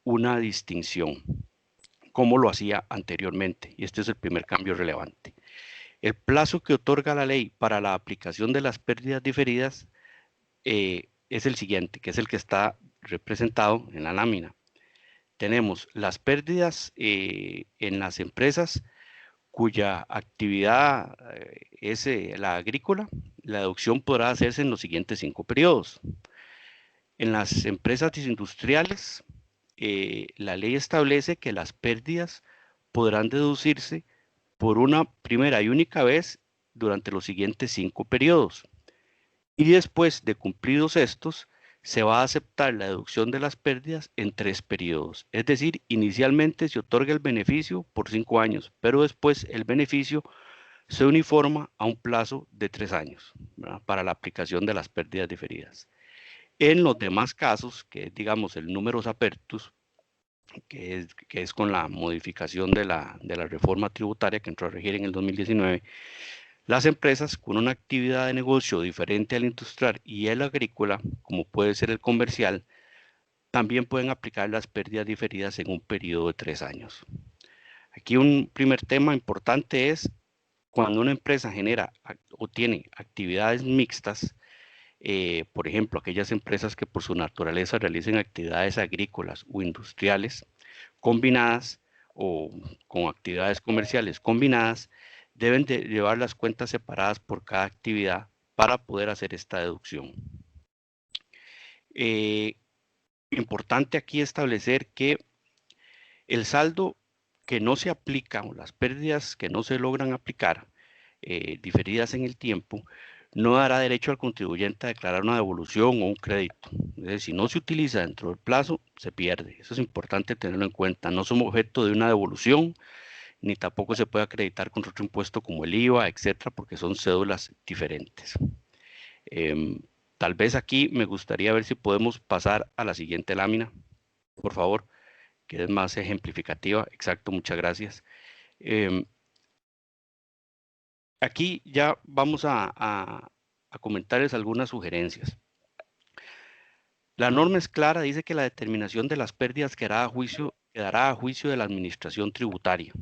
una distinción como lo hacía anteriormente, y este es el primer cambio relevante. El plazo que otorga la ley para la aplicación de las pérdidas diferidas es el siguiente, que es el que está representado en la lámina. Tenemos las pérdidas en las empresas cuya actividad es la agrícola. La deducción podrá hacerse en los siguientes 5 periodos. En las empresas industriales, la ley establece que las pérdidas podrán deducirse por una primera y única vez durante los siguientes 5 periodos. Y después de cumplidos estos, se va a aceptar la deducción de las pérdidas en 3 periodos. Es decir, inicialmente se otorga el beneficio por 5 años, pero después el beneficio se uniforma a un plazo de 3 años, ¿verdad?, para la aplicación de las pérdidas diferidas. En los demás casos, que es, digamos, el numerus apertus, que es con la modificación de la reforma tributaria que entró a regir en el 2019, las empresas con una actividad de negocio diferente al industrial y el agrícola, como puede ser el comercial, también pueden aplicar las pérdidas diferidas en un periodo de 3 años. Aquí un primer tema importante es cuando una empresa genera o tiene actividades mixtas, por ejemplo, aquellas empresas que por su naturaleza realicen actividades agrícolas o industriales combinadas o con actividades comerciales combinadas, deben de llevar las cuentas separadas por cada actividad para poder hacer esta deducción. Importante aquí establecer que el saldo que no se aplica o las pérdidas que no se logran aplicar diferidas en el tiempo no dará derecho al contribuyente a declarar una devolución o un crédito. Es decir, si no se utiliza dentro del plazo, se pierde. Eso es importante tenerlo en cuenta. No somos objeto de una devolución, ni tampoco se puede acreditar contra otro impuesto como el IVA, etcétera, porque son cédulas diferentes. Tal vez aquí me gustaría ver si podemos pasar a la siguiente lámina, por favor, que es más ejemplificativa. Exacto, muchas gracias. Aquí ya vamos a comentarles algunas sugerencias. La norma es clara, dice que la determinación de las pérdidas quedará a juicio de la administración tributaria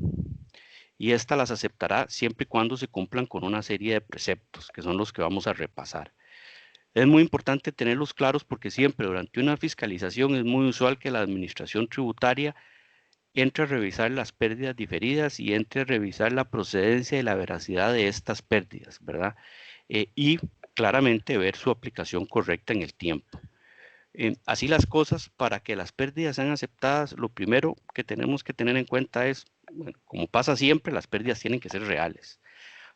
y ésta las aceptará siempre y cuando se cumplan con una serie de preceptos, que son los que vamos a repasar. Es muy importante tenerlos claros porque siempre durante una fiscalización es muy usual que la administración tributaria entre a revisar las pérdidas diferidas y entre a revisar la procedencia y la veracidad de estas pérdidas, ¿verdad? Y claramente ver su aplicación correcta en el tiempo. Así las cosas, para que las pérdidas sean aceptadas, lo primero que tenemos que tener en cuenta es, bueno, como pasa siempre, las pérdidas tienen que ser reales.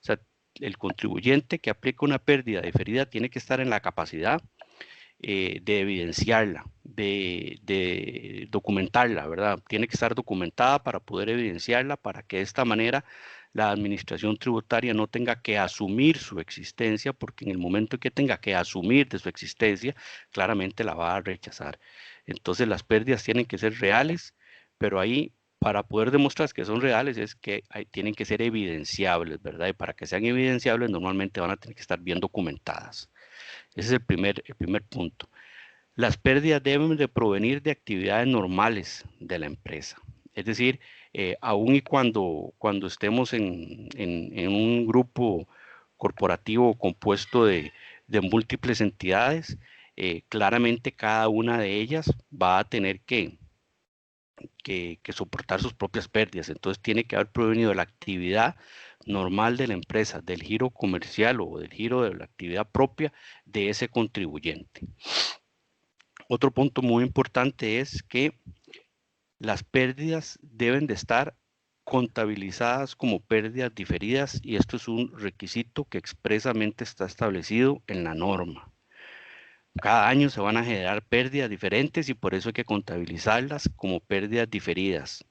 O sea, el contribuyente que aplica una pérdida diferida tiene que estar en la capacidad de evidenciarla, de documentarla, ¿verdad? Tiene que estar documentada para poder evidenciarla, para que de esta manera la administración tributaria no tenga que asumir su existencia, porque en el momento que tenga que asumir de su existencia, claramente la va a rechazar. Entonces las pérdidas tienen que ser reales, pero ahí para poder demostrar que son reales es que tienen que ser evidenciables, ¿verdad? Y para que sean evidenciables normalmente van a tener que estar bien documentadas. Ese es el primer punto. Las pérdidas deben de provenir de actividades normales de la empresa. Es decir, aun y cuando estemos en un grupo corporativo compuesto de múltiples entidades, claramente cada una de ellas va a tener que soportar sus propias pérdidas. Entonces tiene que haber provenido de la actividad normal de la empresa, del giro comercial o del giro de la actividad propia de ese contribuyente. Otro punto muy importante es que las pérdidas deben de estar contabilizadas como pérdidas diferidas y esto es un requisito que expresamente está establecido en la norma. Cada año se van a generar pérdidas diferentes y por eso hay que contabilizarlas como pérdidas diferidas.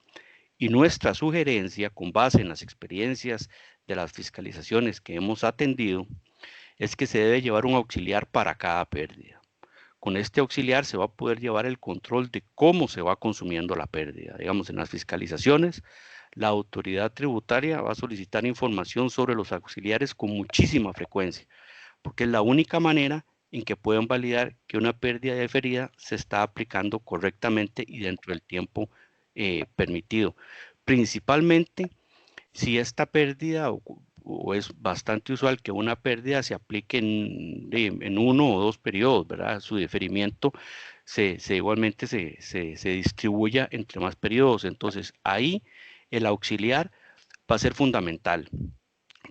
Y nuestra sugerencia, con base en las experiencias de las fiscalizaciones que hemos atendido, es que se debe llevar un auxiliar para cada pérdida. Con este auxiliar se va a poder llevar el control de cómo se va consumiendo la pérdida. Digamos, en las fiscalizaciones, la autoridad tributaria va a solicitar información sobre los auxiliares con muchísima frecuencia, porque es la única manera en que pueden validar que una pérdida diferida se está aplicando correctamente y dentro del tiempo permitido. Principalmente si esta pérdida o es bastante usual que una pérdida se aplique en 1 o 2 periodos, ¿verdad? Su diferimiento igualmente se distribuya entre más periodos. Entonces ahí el auxiliar va a ser fundamental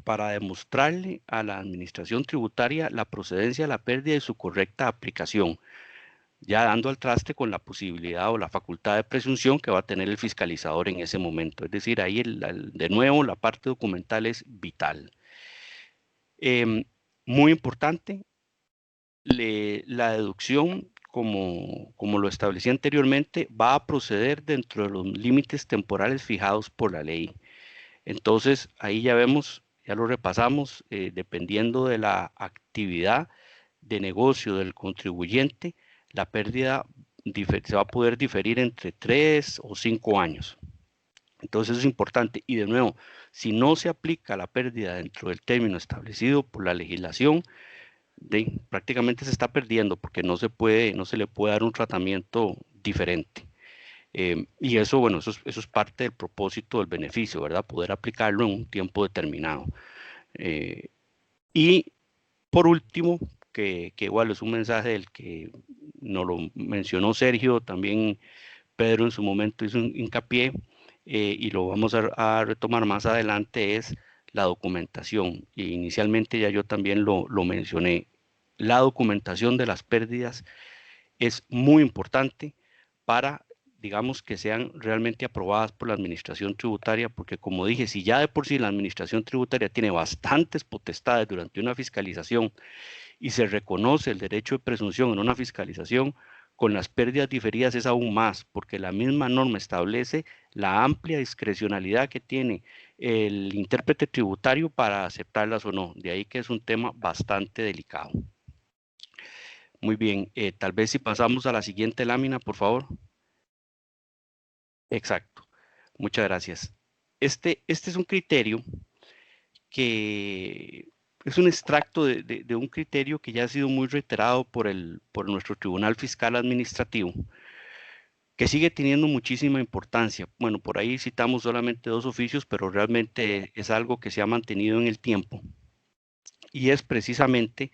para demostrarle a la administración tributaria la procedencia de la pérdida y su correcta aplicación. ya dando al traste con la posibilidad o la facultad de presunción que va a tener el fiscalizador en ese momento. Es decir, ahí de nuevo la parte documental es vital. Muy importante, la deducción, como lo establecí anteriormente, va a proceder dentro de los límites temporales fijados por la ley. Entonces, ahí ya vemos, ya lo repasamos, dependiendo de la actividad de negocio del contribuyente, la pérdida se va a poder diferir entre 3 o 5 años. Entonces eso es importante. Y de nuevo, si no se aplica la pérdida dentro del término establecido por la legislación, prácticamente se está perdiendo porque no se le puede dar un tratamiento diferente. Y eso, bueno, eso es parte del propósito del beneficio, ¿verdad? Poder aplicarlo en un tiempo determinado. Y por último, que igual es un mensaje del que nos lo mencionó Sergio, también Pedro en su momento hizo un hincapié, y lo vamos a retomar más adelante, es la documentación. Y inicialmente ya yo también lo mencioné. La documentación de las pérdidas es muy importante para, digamos, que sean realmente aprobadas por la administración tributaria, porque como dije, si ya de por sí la administración tributaria tiene bastantes potestades durante una fiscalización y se reconoce el derecho de presunción en una fiscalización, con las pérdidas diferidas es aún más, porque la misma norma establece la amplia discrecionalidad que tiene el intérprete tributario para aceptarlas o no. De ahí que es un tema bastante delicado. Muy bien, tal vez si pasamos a la siguiente lámina, por favor. Exacto, muchas gracias. Este es un criterio que es un extracto de un criterio que ya ha sido muy reiterado por nuestro Tribunal Fiscal Administrativo, que sigue teniendo muchísima importancia. Bueno, por ahí citamos solamente 2 oficios, pero realmente es algo que se ha mantenido en el tiempo. Y es precisamente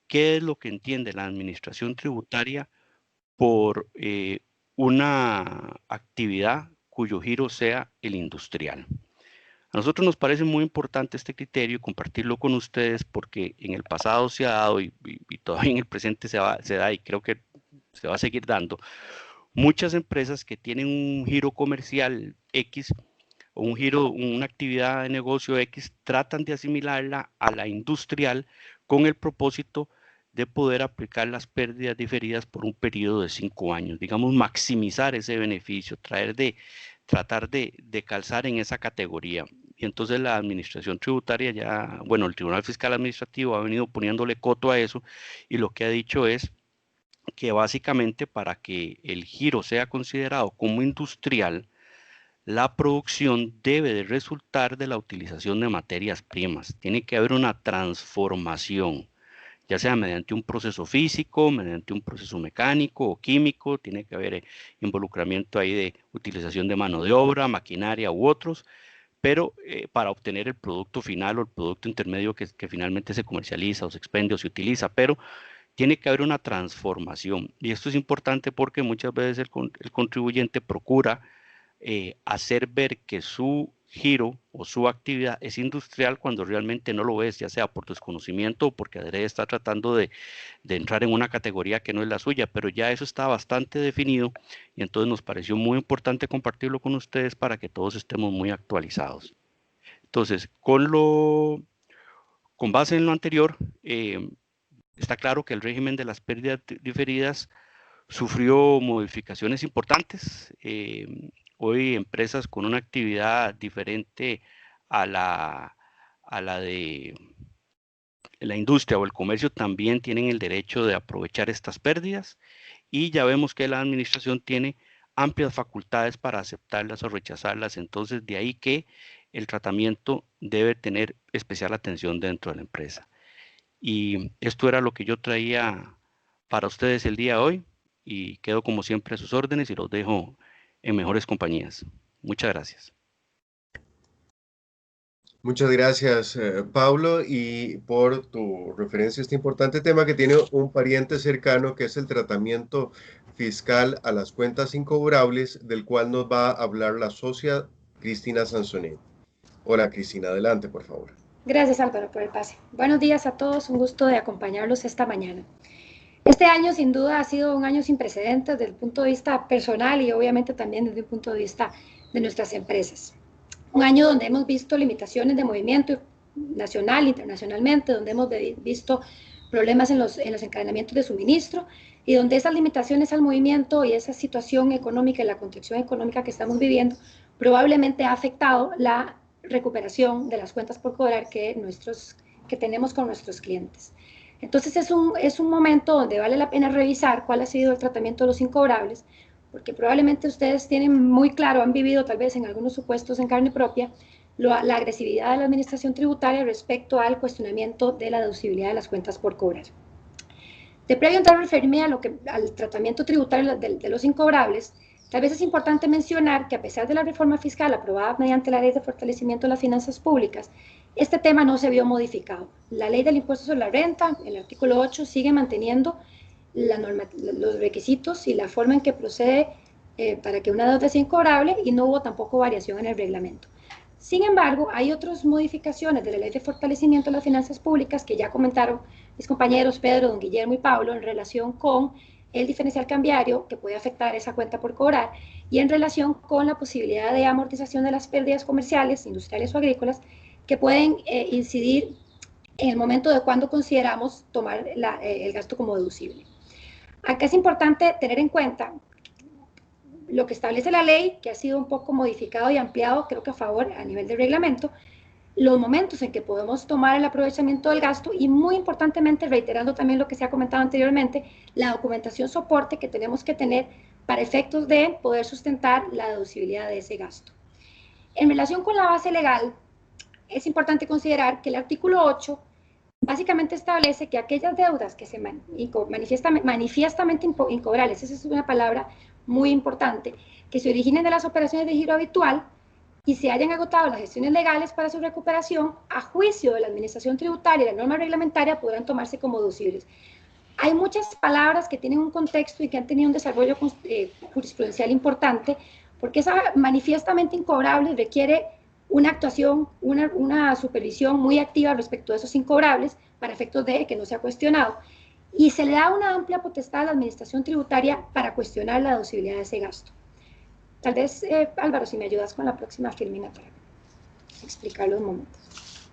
qué es lo que entiende la administración tributaria por una actividad cuyo giro sea el industrial. A nosotros nos parece muy importante este criterio y compartirlo con ustedes porque en el pasado se ha dado y todavía en el presente se da y creo que se va a seguir dando. Muchas empresas que tienen un giro comercial X o una actividad de negocio X tratan de asimilarla a la industrial con el propósito de poder aplicar las pérdidas diferidas por un periodo de 5 años, digamos, maximizar ese beneficio, tratar de calzar en esa categoría. Y entonces la administración tributaria el Tribunal Fiscal Administrativo ha venido poniéndole coto a eso y lo que ha dicho es que básicamente para que el giro sea considerado como industrial, la producción debe de resultar de la utilización de materias primas. Tiene que haber una transformación, ya sea mediante un proceso físico, mediante un proceso mecánico o químico, tiene que haber involucramiento ahí de utilización de mano de obra, maquinaria u otros, pero para obtener el producto final o el producto intermedio que finalmente se comercializa o se expende o se utiliza, pero tiene que haber una transformación. Y esto es importante porque muchas veces el contribuyente procura hacer ver que su giro o su actividad es industrial cuando realmente no lo es, ya sea por desconocimiento o porque adrede está tratando de entrar en una categoría que no es la suya, pero ya eso está bastante definido y entonces nos pareció muy importante compartirlo con ustedes para que todos estemos muy actualizados. Entonces, con base en lo anterior, está claro que el régimen de las pérdidas diferidas sufrió modificaciones importantes. Hoy empresas con una actividad diferente a la de la industria o el comercio también tienen el derecho de aprovechar estas pérdidas y ya vemos que la administración tiene amplias facultades para aceptarlas o rechazarlas. Entonces, de ahí que el tratamiento debe tener especial atención dentro de la empresa. Y esto era lo que yo traía para ustedes el día de hoy y quedo como siempre a sus órdenes y los dejo en mejores compañías. Muchas gracias. Muchas gracias, Pablo, y por tu referencia a este importante tema que tiene un pariente cercano, que es el tratamiento fiscal a las cuentas incobrables, del cual nos va a hablar la socia Cristina Sansonet. Hola, Cristina, adelante, por favor. Gracias, Álvaro, por el pase. Buenos días a todos, un gusto de acompañarlos esta mañana. Este año sin duda ha sido un año sin precedentes desde el punto de vista personal y obviamente también desde el punto de vista de nuestras empresas. Un año donde hemos visto limitaciones de movimiento nacional, internacionalmente, donde hemos visto problemas en los encadenamientos de suministro y donde esas limitaciones al movimiento y esa situación económica y la contracción económica que estamos viviendo probablemente ha afectado la recuperación de las cuentas por cobrar que tenemos con nuestros clientes. Entonces es un momento donde vale la pena revisar cuál ha sido el tratamiento de los incobrables, porque probablemente ustedes tienen muy claro, han vivido tal vez en algunos supuestos en carne propia, la agresividad de la administración tributaria respecto al cuestionamiento de la deducibilidad de las cuentas por cobrar. De previo entrar a referirme al tratamiento tributario de los incobrables, tal vez es importante mencionar que a pesar de la reforma fiscal aprobada mediante la Ley de Fortalecimiento de las Finanzas Públicas, este tema no se vio modificado. La Ley del Impuesto sobre la Renta, el artículo 8, sigue manteniendo los requisitos y la forma en que procede para que una deuda sea incobrable y no hubo tampoco variación en el reglamento. Sin embargo, hay otras modificaciones de la Ley de Fortalecimiento de las Finanzas Públicas que ya comentaron mis compañeros Pedro, don Guillermo y Pablo en relación con el diferencial cambiario que puede afectar esa cuenta por cobrar y en relación con la posibilidad de amortización de las pérdidas comerciales, industriales o agrícolas que pueden incidir en el momento de cuando consideramos tomar el gasto como deducible. Acá es importante tener en cuenta lo que establece la ley, que ha sido un poco modificado y ampliado, creo que a favor a nivel de reglamento, los momentos en que podemos tomar el aprovechamiento del gasto y muy importantemente, reiterando también lo que se ha comentado anteriormente, la documentación soporte que tenemos que tener para efectos de poder sustentar la deducibilidad de ese gasto. En relación con la base legal, es importante considerar que el artículo 8 básicamente establece que aquellas deudas que se manifiestamente incobrables, esa es una palabra muy importante, que se originen de las operaciones de giro habitual y se hayan agotado las gestiones legales para su recuperación, a juicio de la Administración Tributaria y la norma reglamentaria podrán tomarse como deducibles. Hay muchas palabras que tienen un contexto y que han tenido un desarrollo jurisprudencial importante, porque esa manifiestamente incobrable requiere una actuación, una supervisión muy activa respecto a esos incobrables para efectos de que no sea cuestionado. Y se le da una amplia potestad a la Administración Tributaria para cuestionar la deducibilidad de ese gasto. Tal vez, Álvaro, si me ayudas con la próxima filmina para explicar los momentos,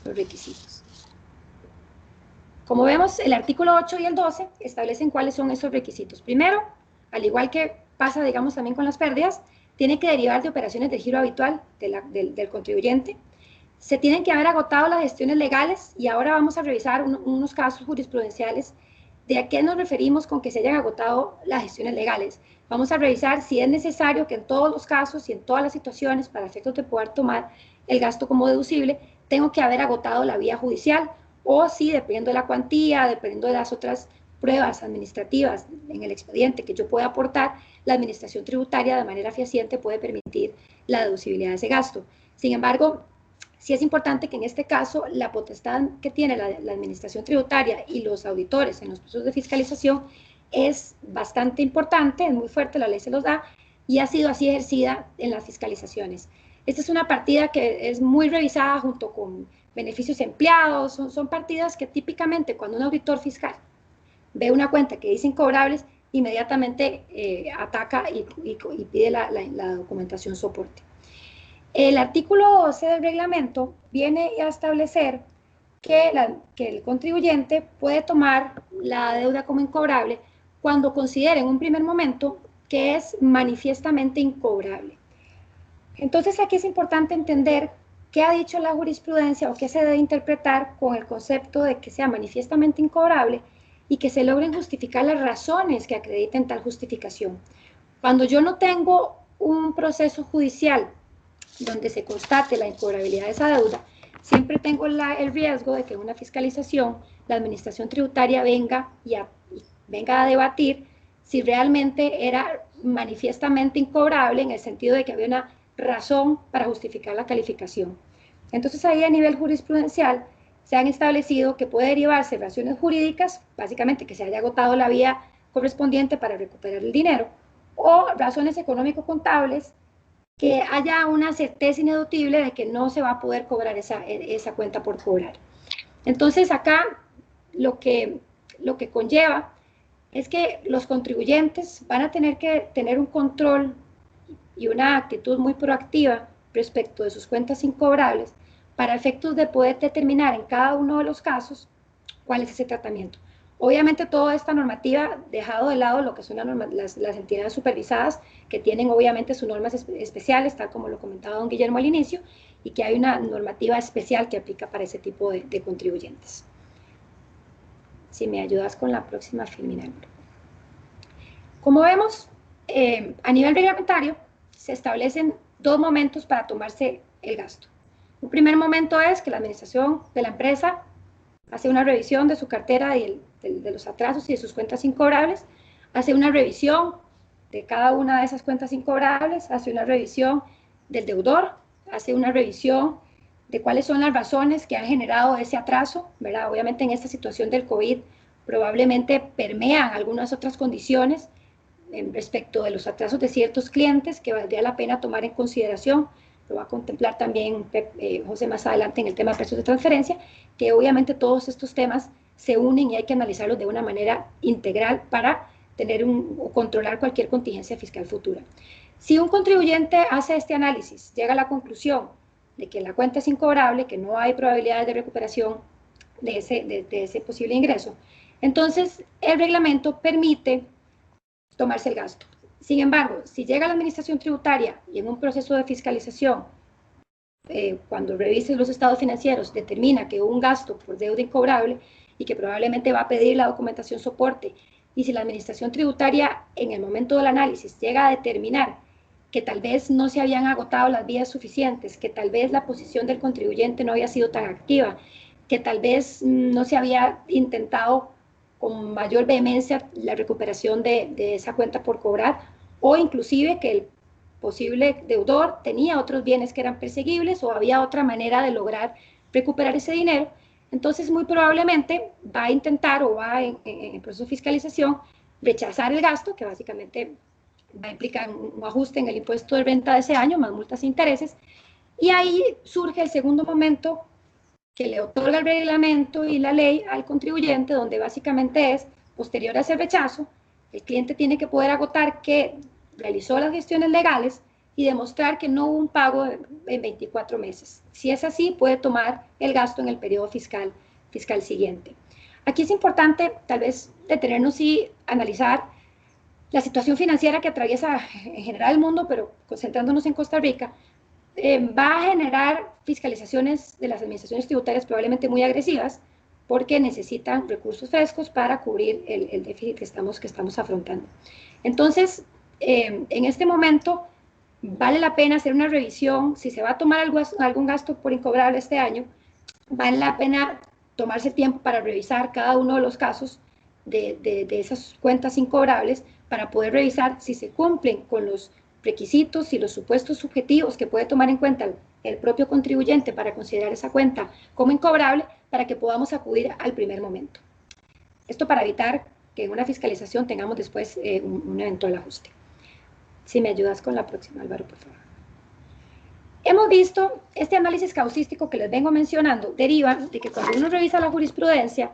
los requisitos. Como vemos, el artículo 8 y el 12 establecen cuáles son esos requisitos. Primero, al igual que pasa, digamos, también con las pérdidas, tiene que derivar de operaciones de giro habitual del contribuyente. Se tienen que haber agotado las gestiones legales y ahora vamos a revisar unos casos jurisprudenciales de a qué nos referimos con que se hayan agotado las gestiones legales. Vamos a revisar si es necesario que en todos los casos y en todas las situaciones, para efectos de poder tomar el gasto como deducible, tengo que haber agotado la vía judicial o si, dependiendo de la cuantía, dependiendo de las otras pruebas administrativas en el expediente que yo pueda aportar, la Administración Tributaria de manera fehaciente puede permitir la deducibilidad de ese gasto. Sin embargo, sí es importante que en este caso la potestad que tiene la Administración Tributaria y los auditores en los procesos de fiscalización es bastante importante, es muy fuerte, la ley se los da y ha sido así ejercida en las fiscalizaciones. Esta es una partida que es muy revisada junto con beneficios empleados, son partidas que típicamente cuando un auditor fiscal ve una cuenta que dice incobrables, inmediatamente ataca y pide la documentación soporte. El artículo 12 del reglamento viene a establecer que el contribuyente puede tomar la deuda como incobrable cuando considere en un primer momento que es manifiestamente incobrable. Entonces aquí es importante entender qué ha dicho la jurisprudencia o qué se debe interpretar con el concepto de que sea manifiestamente incobrable y que se logren justificar las razones que acrediten tal justificación. Cuando yo no tengo un proceso judicial donde se constate la incobrabilidad de esa deuda, siempre tengo el riesgo de que en una fiscalización la Administración Tributaria venga a debatir si realmente era manifiestamente incobrable en el sentido de que había una razón para justificar la calificación. Entonces ahí a nivel jurisprudencial se han establecido que puede derivarse de razones jurídicas, básicamente que se haya agotado la vía correspondiente para recuperar el dinero, o razones económico-contables, que haya una certeza ineludible de que no se va a poder cobrar esa cuenta por cobrar. Entonces acá lo que conlleva es que los contribuyentes van a tener que tener un control y una actitud muy proactiva respecto de sus cuentas incobrables para efectos de poder determinar en cada uno de los casos cuál es ese tratamiento. Obviamente toda esta normativa, dejado de lado lo que son las entidades supervisadas, que tienen obviamente sus normas especiales, tal como lo comentaba don Guillermo al inicio, y que hay una normativa especial que aplica para ese tipo de contribuyentes. Si me ayudas con la próxima, Filminal. Como vemos, a nivel reglamentario, se establecen 2 momentos para tomarse el gasto. Un primer momento es que la administración de la empresa hace una revisión de su cartera de los atrasos y de sus cuentas incobrables, hace una revisión de cada una de esas cuentas incobrables, hace una revisión del deudor, hace una revisión de cuáles son las razones que han generado ese atraso, ¿verdad? Obviamente en esta situación del COVID probablemente permean algunas otras condiciones respecto de los atrasos de ciertos clientes que valdría la pena tomar en consideración. Lo va a contemplar también José más adelante en el tema de precios de transferencia, que obviamente todos estos temas se unen y hay que analizarlos de una manera integral para tener o controlar cualquier contingencia fiscal futura. Si un contribuyente hace este análisis, llega a la conclusión de que la cuenta es incobrable, que no hay probabilidades de recuperación de ese posible ingreso, entonces el reglamento permite tomarse el gasto. Sin embargo, si llega la administración tributaria y en un proceso de fiscalización, cuando revise los estados financieros, determina que hubo un gasto por deuda incobrable y que probablemente va a pedir la documentación soporte, y si la administración tributaria en el momento del análisis llega a determinar que tal vez no se habían agotado las vías suficientes, que tal vez la posición del contribuyente no había sido tan activa, que tal vez no se había intentado con mayor vehemencia la recuperación de esa cuenta por cobrar, o inclusive que el posible deudor tenía otros bienes que eran perseguibles o había otra manera de lograr recuperar ese dinero, entonces muy probablemente va a intentar o va en el proceso de fiscalización rechazar el gasto, que básicamente va a implicar un ajuste en el impuesto de renta de ese año, más multas e intereses, y ahí surge el segundo momento que le otorga el reglamento y la ley al contribuyente, donde básicamente es, posterior a ese rechazo, el cliente tiene que poder agotar que realizó las gestiones legales y demostrar que no hubo un pago en 24 meses. Si es así, puede tomar el gasto en el periodo fiscal siguiente. Aquí es importante, tal vez, detenernos y analizar la situación financiera que atraviesa en general el mundo, pero concentrándonos en Costa Rica, va a generar fiscalizaciones de las administraciones tributarias probablemente muy agresivas, porque necesitan recursos frescos para cubrir el déficit que estamos afrontando. Entonces, en este momento, vale la pena hacer una revisión. Si se va a tomar algún gasto por incobrable este año, vale la pena tomarse tiempo para revisar cada uno de los casos de esas cuentas incobrables para poder revisar si se cumplen con los requisitos y los supuestos subjetivos que puede tomar en cuenta el propio contribuyente para considerar esa cuenta como incobrable, para que podamos acudir al primer momento. Esto para evitar que en una fiscalización tengamos después un eventual ajuste. Si me ayudas con la próxima, Álvaro, por favor. Hemos visto este análisis causístico que les vengo mencionando, deriva de que cuando uno revisa la jurisprudencia,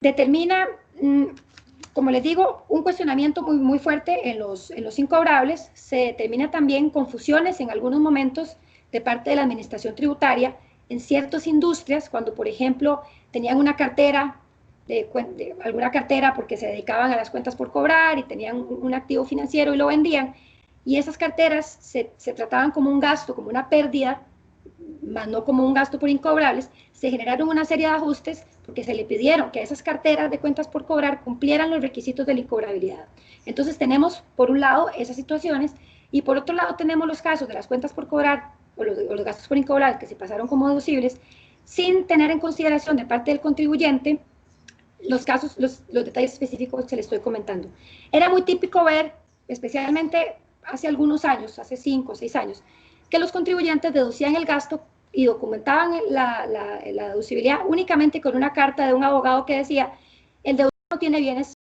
determina, como les digo, un cuestionamiento muy fuerte en los incobrables. Se determina también confusiones en algunos momentos de parte de la administración tributaria en ciertas industrias, cuando por ejemplo tenían una cartera, alguna cartera porque se dedicaban a las cuentas por cobrar y tenían un activo financiero y lo vendían, y esas carteras se trataban como un gasto, como una pérdida, más no como un gasto por incobrables. Se generaron una serie de ajustes porque se le pidieron que esas carteras de cuentas por cobrar cumplieran los requisitos de la incobrabilidad. Entonces tenemos por un lado esas situaciones y por otro lado tenemos los casos de las cuentas por cobrar o los gastos por incobrables que se pasaron como deducibles sin tener en consideración de parte del contribuyente los casos, los detalles específicos que les estoy comentando. Era muy típico ver, especialmente hace algunos años, hace 5 o 6 años, que los contribuyentes deducían el gasto y documentaban la deducibilidad únicamente con una carta de un abogado que decía: el deudor no tiene bienes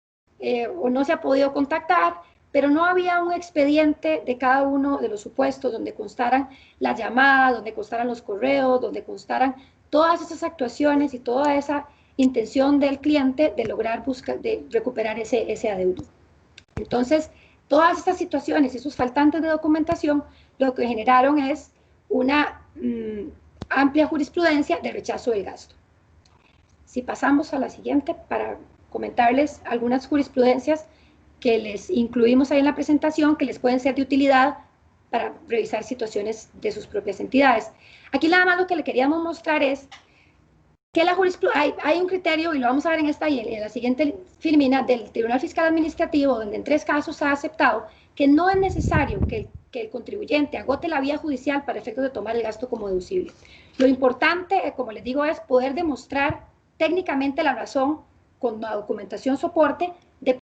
o no se ha podido contactar, pero no había un expediente de cada uno de los supuestos donde constaran las llamadas, donde constaran los correos, donde constaran todas esas actuaciones y toda esa intención del cliente de lograr de recuperar ese adeudo. Entonces, todas estas situaciones, esos faltantes de documentación, lo que generaron es una amplia jurisprudencia de rechazo del gasto. Si pasamos a la siguiente para comentarles algunas jurisprudencias que les incluimos ahí en la presentación, que les pueden ser de utilidad para revisar situaciones de sus propias entidades. Aquí nada más lo que le queríamos mostrar es que la jurisprudencia, hay un criterio, y lo vamos a ver en esta y en la siguiente filmina, del Tribunal Fiscal Administrativo, donde en 3 casos ha aceptado que no es necesario que el contribuyente agote la vía judicial para efectos de tomar el gasto como deducible. Lo importante, como les digo, es poder demostrar técnicamente la razón con la documentación soporte de que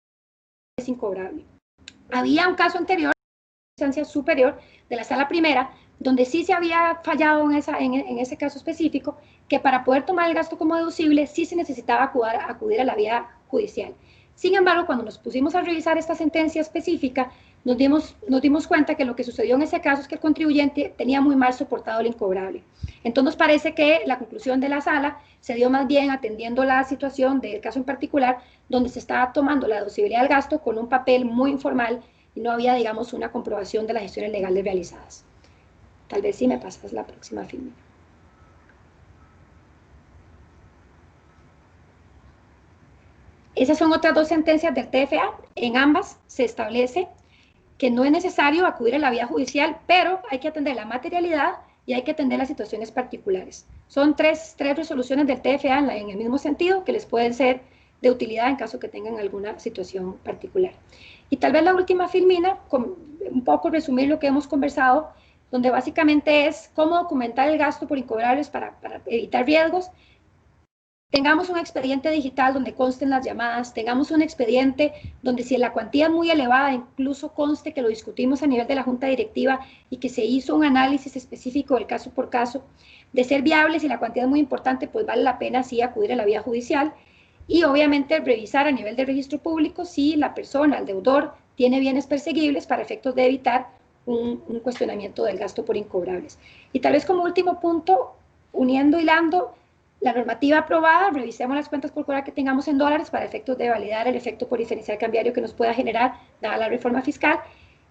es incobrable. Había un caso anterior, instancia superior de la sala primera, donde sí se había fallado en ese caso específico, que para poder tomar el gasto como deducible sí se necesitaba acudir a la vía judicial. Sin embargo, cuando nos pusimos a revisar esta sentencia específica, nos dimos cuenta que lo que sucedió en ese caso es que el contribuyente tenía muy mal soportado el incobrable. Entonces nos parece que la conclusión de la sala se dio más bien atendiendo la situación del caso en particular, donde se estaba tomando la deducibilidad del gasto con un papel muy informal y no había, digamos, una comprobación de las gestiones legales realizadas. Tal vez sí me pasas la próxima filme. Esas son otras 2 sentencias del TFA. En ambas se establece que no es necesario acudir a la vía judicial, pero hay que atender la materialidad y hay que atender las situaciones particulares. Son tres resoluciones del TFA en el mismo sentido, que les pueden ser de utilidad en caso que tengan alguna situación particular. Y tal vez la última filmina, un poco resumir lo que hemos conversado, donde básicamente es cómo documentar el gasto por incobrables para evitar riesgos. Tengamos un expediente digital donde consten las llamadas, tengamos un expediente donde si la cuantía es muy elevada, incluso conste que lo discutimos a nivel de la junta directiva y que se hizo un análisis específico del caso por caso. De ser viable, si la cuantía es muy importante, pues vale la pena sí acudir a la vía judicial y obviamente revisar a nivel del registro público si la persona, el deudor, tiene bienes perseguibles para efectos de evitar un cuestionamiento del gasto por incobrables. Y tal vez como último punto, hilando, la normativa aprobada, revisemos las cuentas corporativas que tengamos en dólares para efectos de validar el efecto por diferencial cambiario que nos pueda generar dada la reforma fiscal.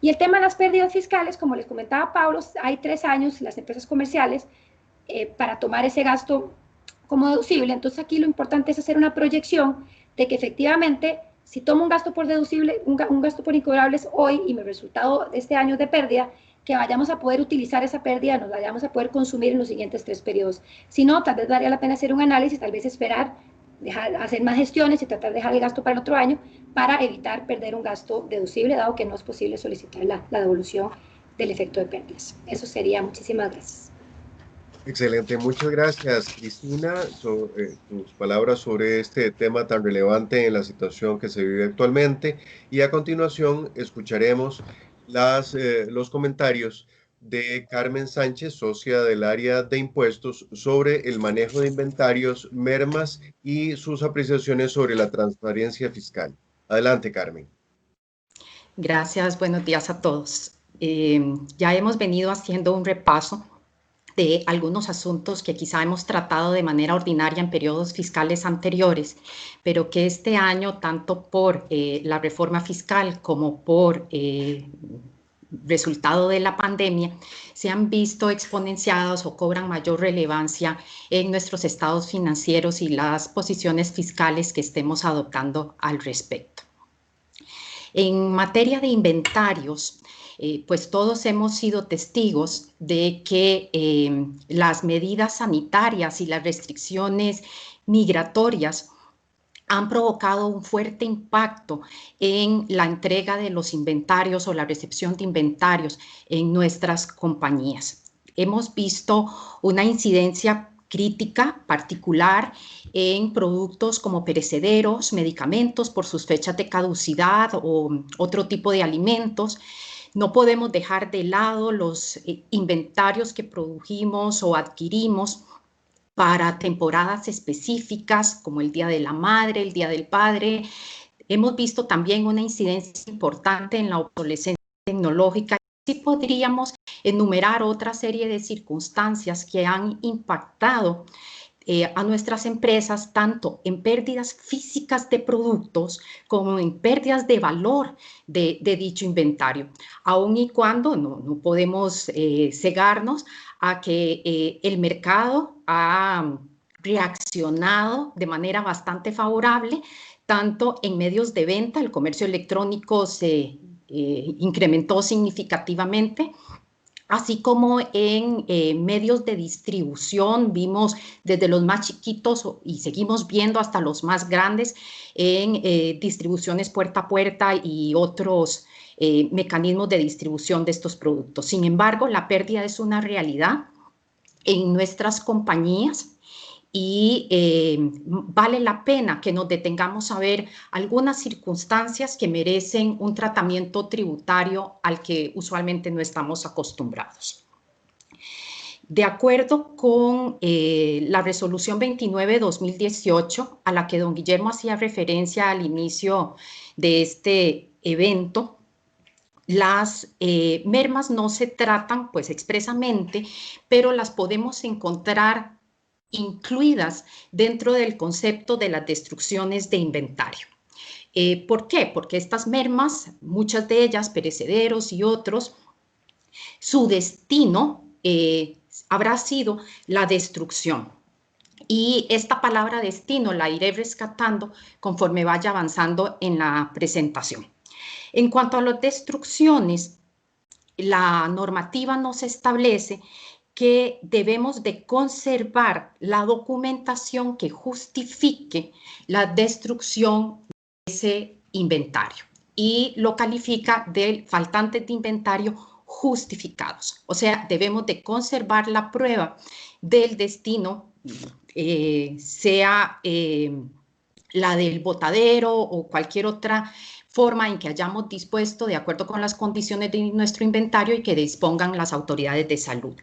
Y el tema de las pérdidas fiscales, como les comentaba Pablo, hay 3 años las empresas comerciales para tomar ese gasto como deducible. Entonces aquí lo importante es hacer una proyección de que efectivamente si tomo un gasto por deducible, un gasto por incobrables hoy y mi resultado de este año de pérdida, que vayamos a poder utilizar esa pérdida, nos vayamos a poder consumir en los siguientes 3 periodos. Si no, tal vez daría la pena hacer un análisis, tal vez esperar, hacer más gestiones y tratar de dejar el gasto para el otro año para evitar perder un gasto deducible, dado que no es posible solicitar la devolución del efecto de pérdidas. Eso sería. Muchísimas gracias. Excelente, muchas gracias, Cristina, tus palabras sobre este tema tan relevante en la situación que se vive actualmente. Y a continuación escucharemos los comentarios de Carmen Sánchez, socia del área de impuestos, sobre el manejo de inventarios, mermas y sus apreciaciones sobre la transparencia fiscal. Adelante, Carmen. Gracias, buenos días a todos. Ya hemos venido haciendo un repaso de algunos asuntos que quizá hemos tratado de manera ordinaria en periodos fiscales anteriores, pero que este año, tanto por la reforma fiscal como por resultado de la pandemia, se han visto exponenciados o cobran mayor relevancia en nuestros estados financieros y las posiciones fiscales que estemos adoptando al respecto. En materia de inventarios, pues todos hemos sido testigos de que las medidas sanitarias y las restricciones migratorias han provocado un fuerte impacto en la entrega de los inventarios o la recepción de inventarios en nuestras compañías. Hemos visto una incidencia crítica particular en productos como perecederos, medicamentos por sus fechas de caducidad o otro tipo de alimentos. No podemos dejar de lado los inventarios que produjimos o adquirimos para temporadas específicas como el Día de la Madre, el Día del Padre. Hemos visto también una incidencia importante en la obsolescencia tecnológica. Sí podríamos enumerar otra serie de circunstancias que han impactado a nuestras empresas tanto en pérdidas físicas de productos como en pérdidas de valor de dicho inventario, aun y cuando no podemos cegarnos a que el mercado ha reaccionado de manera bastante favorable, tanto en medios de venta, el comercio electrónico se incrementó significativamente, así como en medios de distribución. Vimos desde los más chiquitos y seguimos viendo hasta los más grandes en distribuciones puerta a puerta y otros mecanismos de distribución de estos productos. Sin embargo, la pérdida es una realidad en nuestras compañías y vale la pena que nos detengamos a ver algunas circunstancias que merecen un tratamiento tributario al que usualmente no estamos acostumbrados. De acuerdo con la resolución 29/2018, a la que don Guillermo hacía referencia al inicio de este evento, las mermas no se tratan pues expresamente, pero las podemos encontrar incluidas dentro del concepto de las destrucciones de inventario. ¿Por qué? Porque estas mermas, muchas de ellas perecederos y otros, su destino habrá sido la destrucción. Y esta palabra destino la iré rescatando conforme vaya avanzando en la presentación. En cuanto a las destrucciones, la normativa nos establece que debemos de conservar la documentación que justifique la destrucción de ese inventario y lo califica de faltantes de inventario justificados. O sea, debemos de conservar la prueba del destino, sea la del botadero o cualquier otra forma en que hayamos dispuesto de acuerdo con las condiciones de nuestro inventario y que dispongan las autoridades de salud.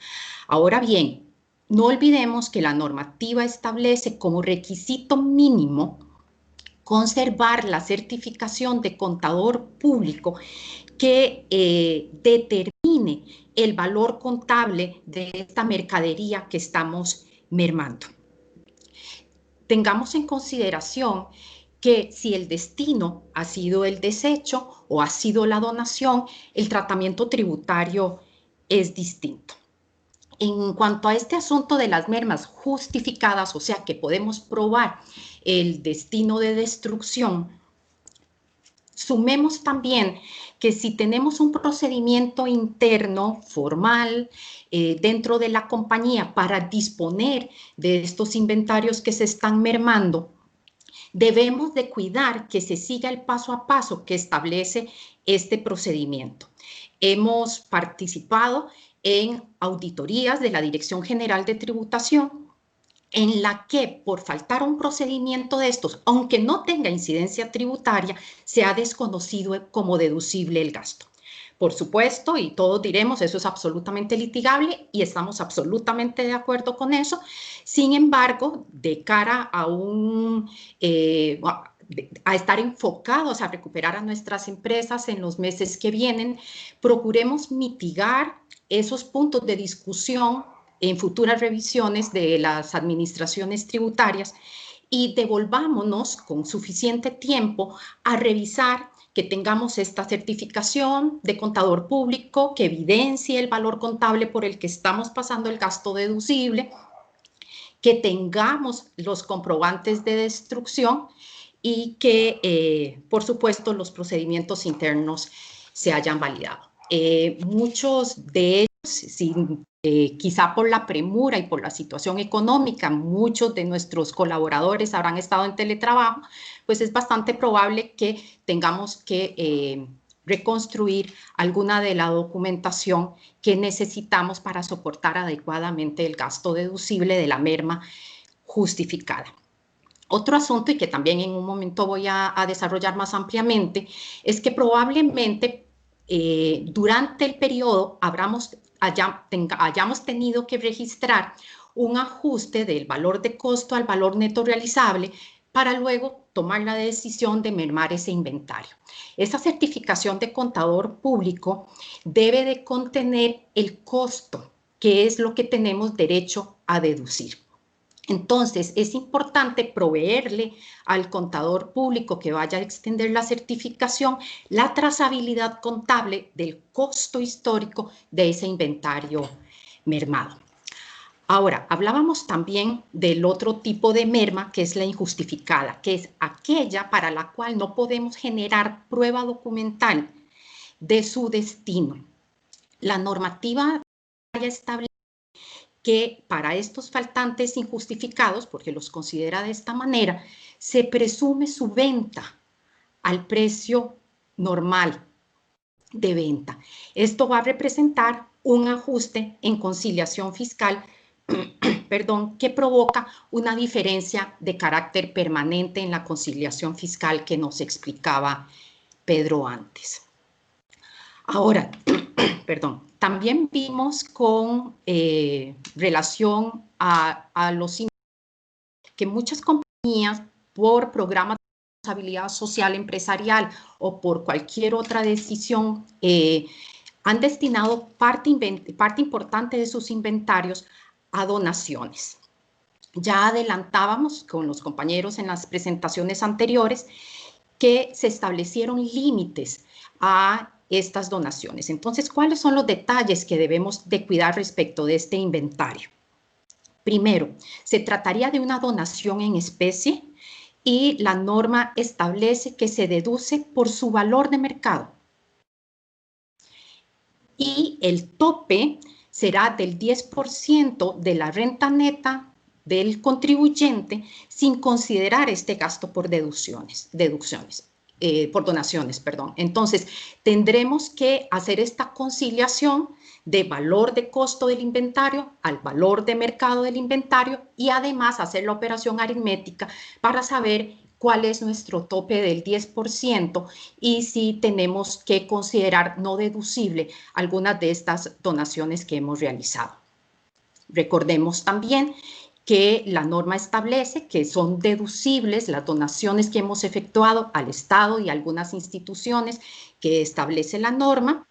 Ahora bien, no olvidemos que la normativa establece como requisito mínimo conservar la certificación de contador público que determine el valor contable de esta mercadería que estamos mermando. Tengamos en consideración que si el destino ha sido el desecho o ha sido la donación, el tratamiento tributario es distinto. En cuanto a este asunto de las mermas justificadas, o sea que podemos probar el destino de destrucción, sumemos también que si tenemos un procedimiento interno formal dentro de la compañía para disponer de estos inventarios que se están mermando, debemos de cuidar que se siga el paso a paso que establece este procedimiento. Hemos participado en auditorías de la Dirección General de Tributación en la que por faltar un procedimiento de estos, aunque no tenga incidencia tributaria, se ha desconocido como deducible el gasto. Por supuesto, y todos diremos, eso es absolutamente litigable y estamos absolutamente de acuerdo con eso. Sin embargo, de cara a estar enfocados a recuperar a nuestras empresas en los meses que vienen, procuremos mitigar esos puntos de discusión en futuras revisiones de las administraciones tributarias y devolvámonos con suficiente tiempo a revisar que tengamos esta certificación de contador público que evidencie el valor contable por el que estamos pasando el gasto deducible, que tengamos los comprobantes de destrucción y que, por supuesto, los procedimientos internos se hayan validado. Muchos de ellos, quizá por la premura y por la situación económica, muchos de nuestros colaboradores habrán estado en teletrabajo, pues es bastante probable que tengamos que reconstruir alguna de la documentación que necesitamos para soportar adecuadamente el gasto deducible de la merma justificada. Otro asunto, y que también en un momento voy a desarrollar más ampliamente, es que probablemente durante el periodo hayamos tenido que registrar un ajuste del valor de costo al valor neto realizable para luego tomar la decisión de mermar ese inventario. Esa certificación de contador público debe de contener el costo, que es lo que tenemos derecho a deducir. Entonces, es importante proveerle al contador público que vaya a extender la certificación la trazabilidad contable del costo histórico de ese inventario mermado. Ahora, hablábamos también del otro tipo de merma, que es la injustificada, que es aquella para la cual no podemos generar prueba documental de su destino. La normativa establece que para estos faltantes injustificados, porque los considera de esta manera, se presume su venta al precio normal de venta. Esto va a representar un ajuste en conciliación fiscal, perdón, que provoca una diferencia de carácter permanente en la conciliación fiscal que nos explicaba Pedro antes. Ahora, perdón, también vimos con relación a los que muchas compañías por programas de responsabilidad social empresarial o por cualquier otra decisión han destinado parte importante de sus inventarios a donaciones. Ya adelantábamos con los compañeros en las presentaciones anteriores que se establecieron límites a estas donaciones. Entonces, ¿cuáles son los detalles que debemos de cuidar respecto de este inventario? Primero, se trataría de una donación en especie y la norma establece que se deduce por su valor de mercado. Y el tope será del 10% de la renta neta del contribuyente sin considerar este gasto por donaciones, perdón. Entonces, tendremos que hacer esta conciliación de valor de costo del inventario al valor de mercado del inventario y además hacer la operación aritmética para saber cuál es nuestro tope del 10% y si tenemos que considerar no deducible algunas de estas donaciones que hemos realizado. Recordemos también que la norma establece que son deducibles las donaciones que hemos efectuado al Estado y a algunas instituciones que establece la norma,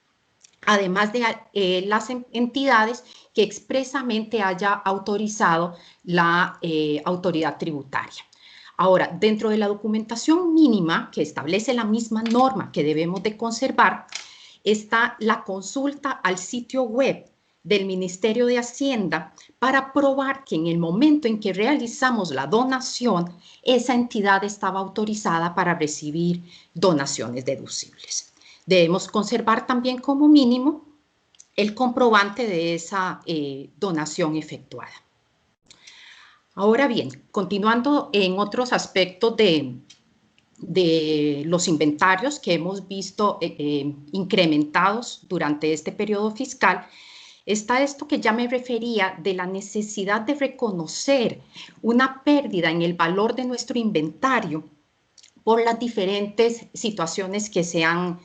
además de las entidades que expresamente haya autorizado la autoridad tributaria. Ahora, dentro de la documentación mínima que establece la misma norma que debemos de conservar, está la consulta al sitio web del Ministerio de Hacienda para probar que en el momento en que realizamos la donación, esa entidad estaba autorizada para recibir donaciones deducibles. Debemos conservar también como mínimo el comprobante de esa donación efectuada. Ahora bien, continuando en otros aspectos de los inventarios que hemos visto incrementados durante este periodo fiscal, está esto que ya me refería de la necesidad de reconocer una pérdida en el valor de nuestro inventario por las diferentes situaciones que se han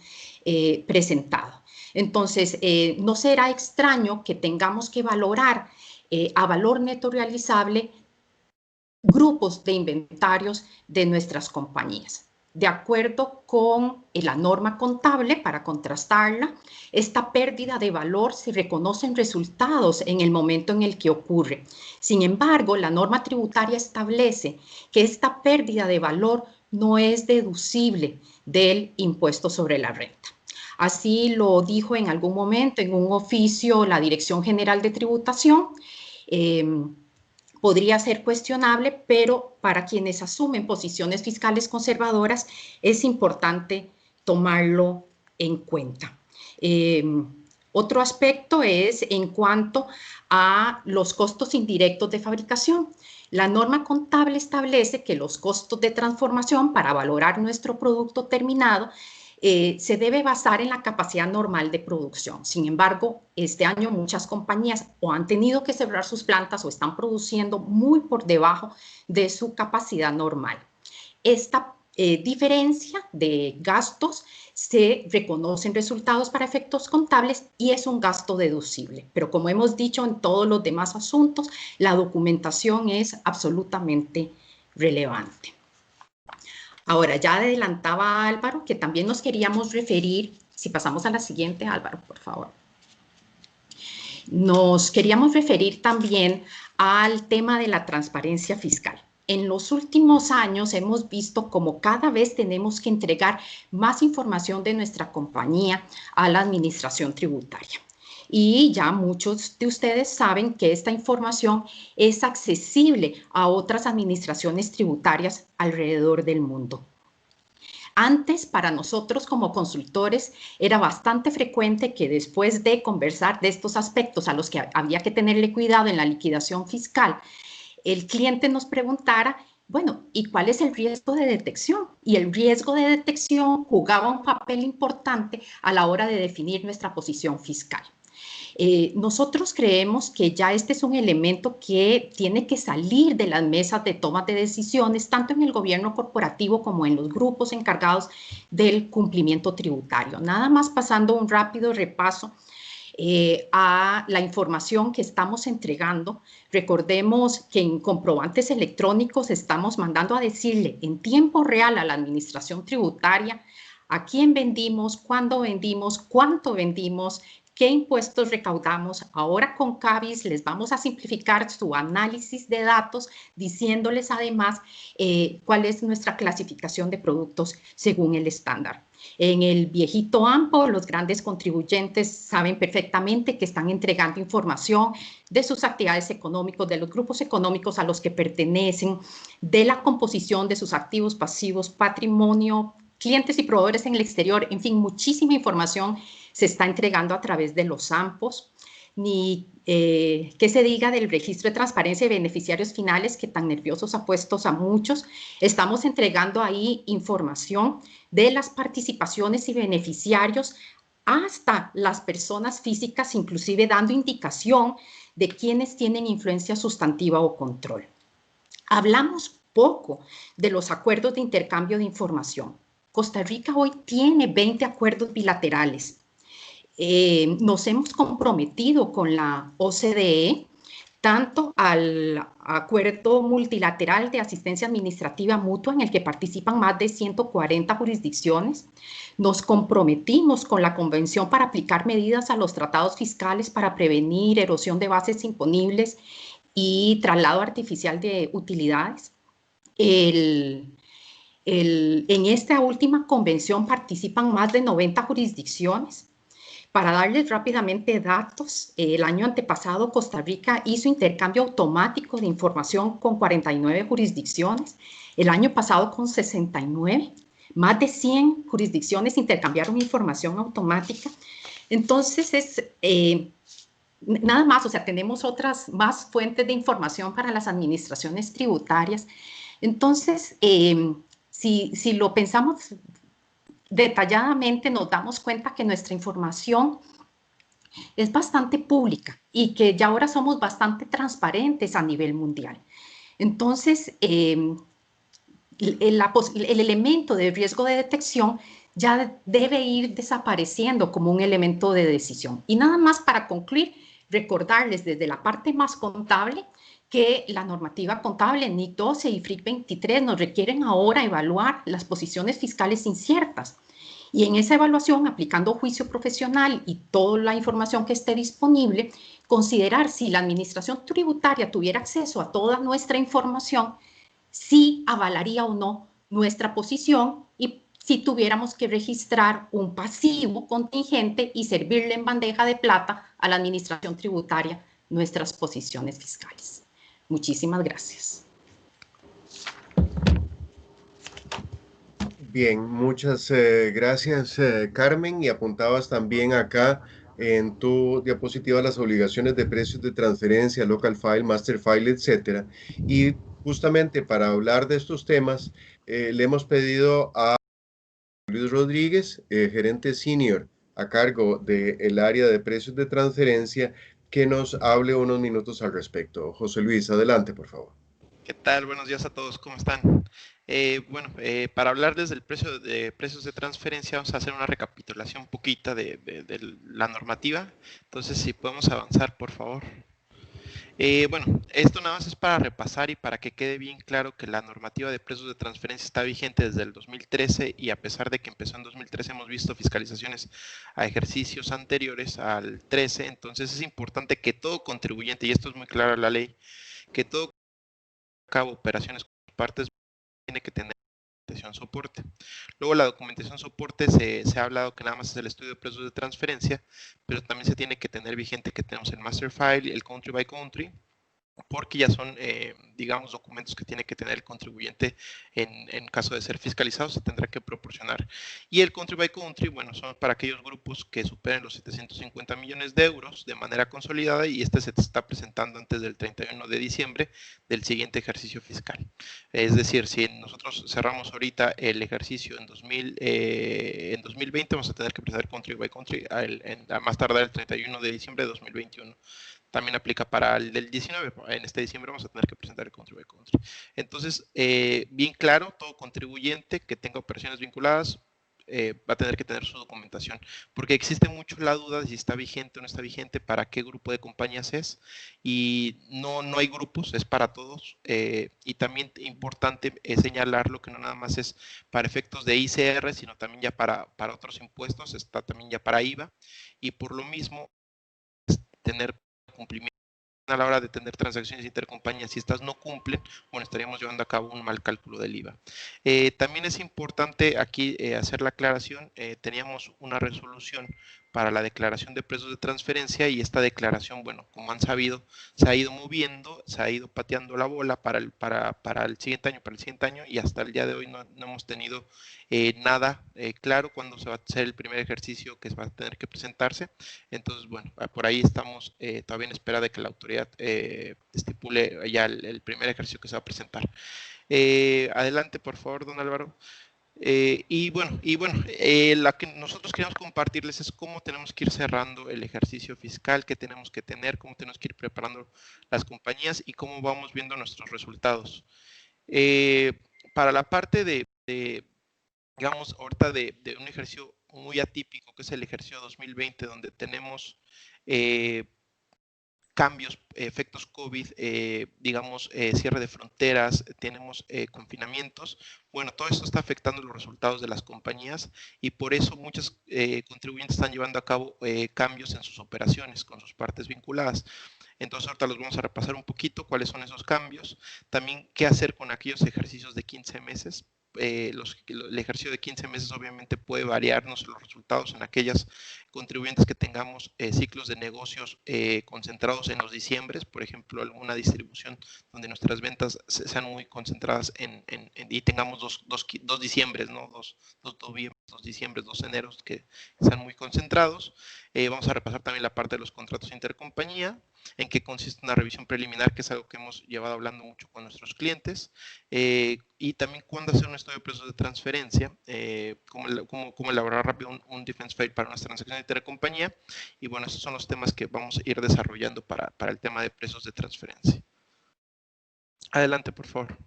presentado. Entonces, no será extraño que tengamos que valorar a valor neto realizable grupos de inventarios de nuestras compañías. De acuerdo con la norma contable, para contrastarla, esta pérdida de valor se reconoce en resultados en el momento en el que ocurre. Sin embargo, la norma tributaria establece que esta pérdida de valor no es deducible del impuesto sobre la renta. Así lo dijo en algún momento en un oficio la Dirección General de Tributación. Podría ser cuestionable, pero para quienes asumen posiciones fiscales conservadoras es importante tomarlo en cuenta. Otro aspecto es en cuanto a los costos indirectos de fabricación. La norma contable establece que los costos de transformación para valorar nuestro producto terminado se debe basar en la capacidad normal de producción. Sin embargo, este año muchas compañías o han tenido que cerrar sus plantas o están produciendo muy por debajo de su capacidad normal. Esta diferencia de gastos se reconoce en resultados para efectos contables y es un gasto deducible. Pero como hemos dicho en todos los demás asuntos, la documentación es absolutamente relevante. Ahora, ya adelantaba Álvaro que también nos queríamos referir, si pasamos a la siguiente, Álvaro, por favor. Nos queríamos referir también al tema de la transparencia fiscal. En los últimos años hemos visto como cada vez tenemos que entregar más información de nuestra compañía a la administración tributaria. Y ya muchos de ustedes saben que esta información es accesible a otras administraciones tributarias alrededor del mundo. Antes, para nosotros como consultores, era bastante frecuente que después de conversar de estos aspectos a los que había que tenerle cuidado en la liquidación fiscal, el cliente nos preguntara, bueno, ¿y cuál es el riesgo de detección? Y el riesgo de detección jugaba un papel importante a la hora de definir nuestra posición fiscal. Nosotros creemos que ya este es un elemento que tiene que salir de las mesas de toma de decisiones, tanto en el gobierno corporativo como en los grupos encargados del cumplimiento tributario. Nada más pasando un rápido repaso a la información que estamos entregando. Recordemos que en comprobantes electrónicos estamos mandando a decirle en tiempo real a la administración tributaria a quién vendimos, cuándo vendimos, cuánto vendimos, qué impuestos recaudamos. Ahora con CABIS les vamos a simplificar su análisis de datos, diciéndoles además cuál es nuestra clasificación de productos según el estándar. En el viejito AMPO, los grandes contribuyentes saben perfectamente que están entregando información de sus actividades económicas, de los grupos económicos a los que pertenecen, de la composición de sus activos, pasivos, patrimonio, clientes y proveedores en el exterior, en fin, muchísima información se está entregando a través de los AMPOs, ni qué se diga del registro de transparencia de beneficiarios finales que tan nerviosos ha puesto a muchos. Estamos entregando ahí información de las participaciones y beneficiarios hasta las personas físicas, inclusive dando indicación de quienes tienen influencia sustantiva o control. Hablamos poco de los acuerdos de intercambio de información. Costa Rica hoy tiene 20 acuerdos bilaterales. Nos hemos comprometido con la OCDE, tanto al acuerdo multilateral de asistencia administrativa mutua en el que participan más de 140 jurisdicciones. Nos comprometimos con la Convención para aplicar medidas a los tratados fiscales para prevenir erosión de bases imponibles y traslado artificial de utilidades. En esta última convención participan más de 90 jurisdicciones. Para darles rápidamente datos, el año antepasado Costa Rica hizo intercambio automático de información con 49 jurisdicciones, el año pasado con 69, más de 100 jurisdicciones intercambiaron información automática. Entonces, nada más, o sea, tenemos otras más fuentes de información para las administraciones tributarias. Entonces, si lo pensamos detalladamente, nos damos cuenta que nuestra información es bastante pública y que ya ahora somos bastante transparentes a nivel mundial. Entonces, el elemento de riesgo de detección ya debe ir desapareciendo como un elemento de decisión. Y nada más para concluir, recordarles desde la parte más contable que la normativa contable NIC 12 y FRIC 23 nos requieren ahora evaluar las posiciones fiscales inciertas. Y en esa evaluación, aplicando juicio profesional y toda la información que esté disponible, considerar si la administración tributaria tuviera acceso a toda nuestra información, si avalaría o no nuestra posición y si tuviéramos que registrar un pasivo contingente y servirle en bandeja de plata a la administración tributaria nuestras posiciones fiscales. Muchísimas gracias. Bien, muchas gracias, Carmen. Y apuntabas también acá en tu diapositiva las obligaciones de precios de transferencia, local file, master file, etcétera. Y justamente para hablar de estos temas, le hemos pedido a Luis Rodríguez, gerente senior a cargo del área de precios de transferencia, que nos hable unos minutos al respecto. José Luis, adelante, por favor. ¿Qué tal? Buenos días a todos, ¿cómo están? Para hablarles del precio de precios de transferencia, vamos a hacer una recapitulación poquita de la normativa. Entonces, si podemos avanzar, por favor. Bueno, esto nada más es para repasar y para que quede bien claro que la normativa de precios de transferencia está vigente desde el 2013 y a pesar de que empezó en 2013 hemos visto fiscalizaciones a ejercicios anteriores al 13, entonces es importante que todo contribuyente, y esto es muy claro en la ley, que todo cabo operaciones con partes tiene que tener documentación soporte. Luego la documentación soporte se ha hablado que nada más es el estudio de precios de transferencia, pero también se tiene que tener vigente que tenemos el master file, el country by country, porque ya son, digamos, documentos que tiene que tener el contribuyente en caso de ser fiscalizado, se tendrá que proporcionar. Y el country by country, bueno, son para aquellos grupos que superen los 750 millones de euros de manera consolidada y este se está presentando antes del 31 de diciembre del siguiente ejercicio fiscal. Es decir, si nosotros cerramos ahorita el ejercicio en 2020, vamos a tener que presentar country by country a más tardar el 31 de diciembre de 2021. También aplica para el del 19. En este diciembre vamos a tener que presentar el country by country. Entonces, bien claro, todo contribuyente que tenga operaciones vinculadas va a tener que tener su documentación, porque existe mucho la duda de si está vigente o no está vigente, para qué grupo de compañías es, y no hay grupos, es para todos, y también importante señalarlo que no nada más es para efectos de ICR, sino también ya para otros impuestos, está también ya para IVA, y por lo mismo tener cumplimiento a la hora de tener transacciones intercompañías. Si estas no cumplen, bueno, estaríamos llevando a cabo un mal cálculo del IVA. También es importante aquí hacer la aclaración, teníamos una resolución para la declaración de precios de transferencia y esta declaración, bueno, como han sabido, se ha ido moviendo, se ha ido pateando la bola para el siguiente año, y hasta el día de hoy no hemos tenido nada claro cuándo se va a hacer el primer ejercicio que va a tener que presentarse. Entonces, bueno, por ahí estamos todavía en espera de que la autoridad estipule ya el primer ejercicio que se va a presentar. Adelante, por favor, don Álvaro. Y bueno, la que nosotros queremos compartirles es cómo tenemos que ir cerrando el ejercicio fiscal, qué tenemos que tener, cómo tenemos que ir preparando las compañías y cómo vamos viendo nuestros resultados. Para la parte de digamos, ahorita de un ejercicio muy atípico, que es el ejercicio 2020, donde tenemos cambios, efectos COVID, digamos, cierre de fronteras, tenemos confinamientos. Bueno, todo esto está afectando los resultados de las compañías y por eso muchos contribuyentes están llevando a cabo cambios en sus operaciones con sus partes vinculadas. Entonces ahorita los vamos a repasar un poquito cuáles son esos cambios. También qué hacer con aquellos ejercicios de 15 meses. El ejercicio de 15 meses obviamente puede variarnos los resultados en aquellas contribuyentes que tengamos ciclos de negocios concentrados en los diciembres, por ejemplo, alguna distribución donde nuestras ventas sean muy concentradas y tengamos dos diciembres, ¿no? Dos noviembres, 2 diciembres, 2 eneros que sean muy concentrados. Vamos a repasar también la parte de los contratos intercompañía, en qué consiste una revisión preliminar, que es algo que hemos llevado hablando mucho con nuestros clientes, y también cuándo hacer un estudio de precios de transferencia, cómo elaborar rápido un defense file para unas transacciones intercompañía, y bueno, esos son los temas que vamos a ir desarrollando para el tema de precios de transferencia. Adelante, por favor.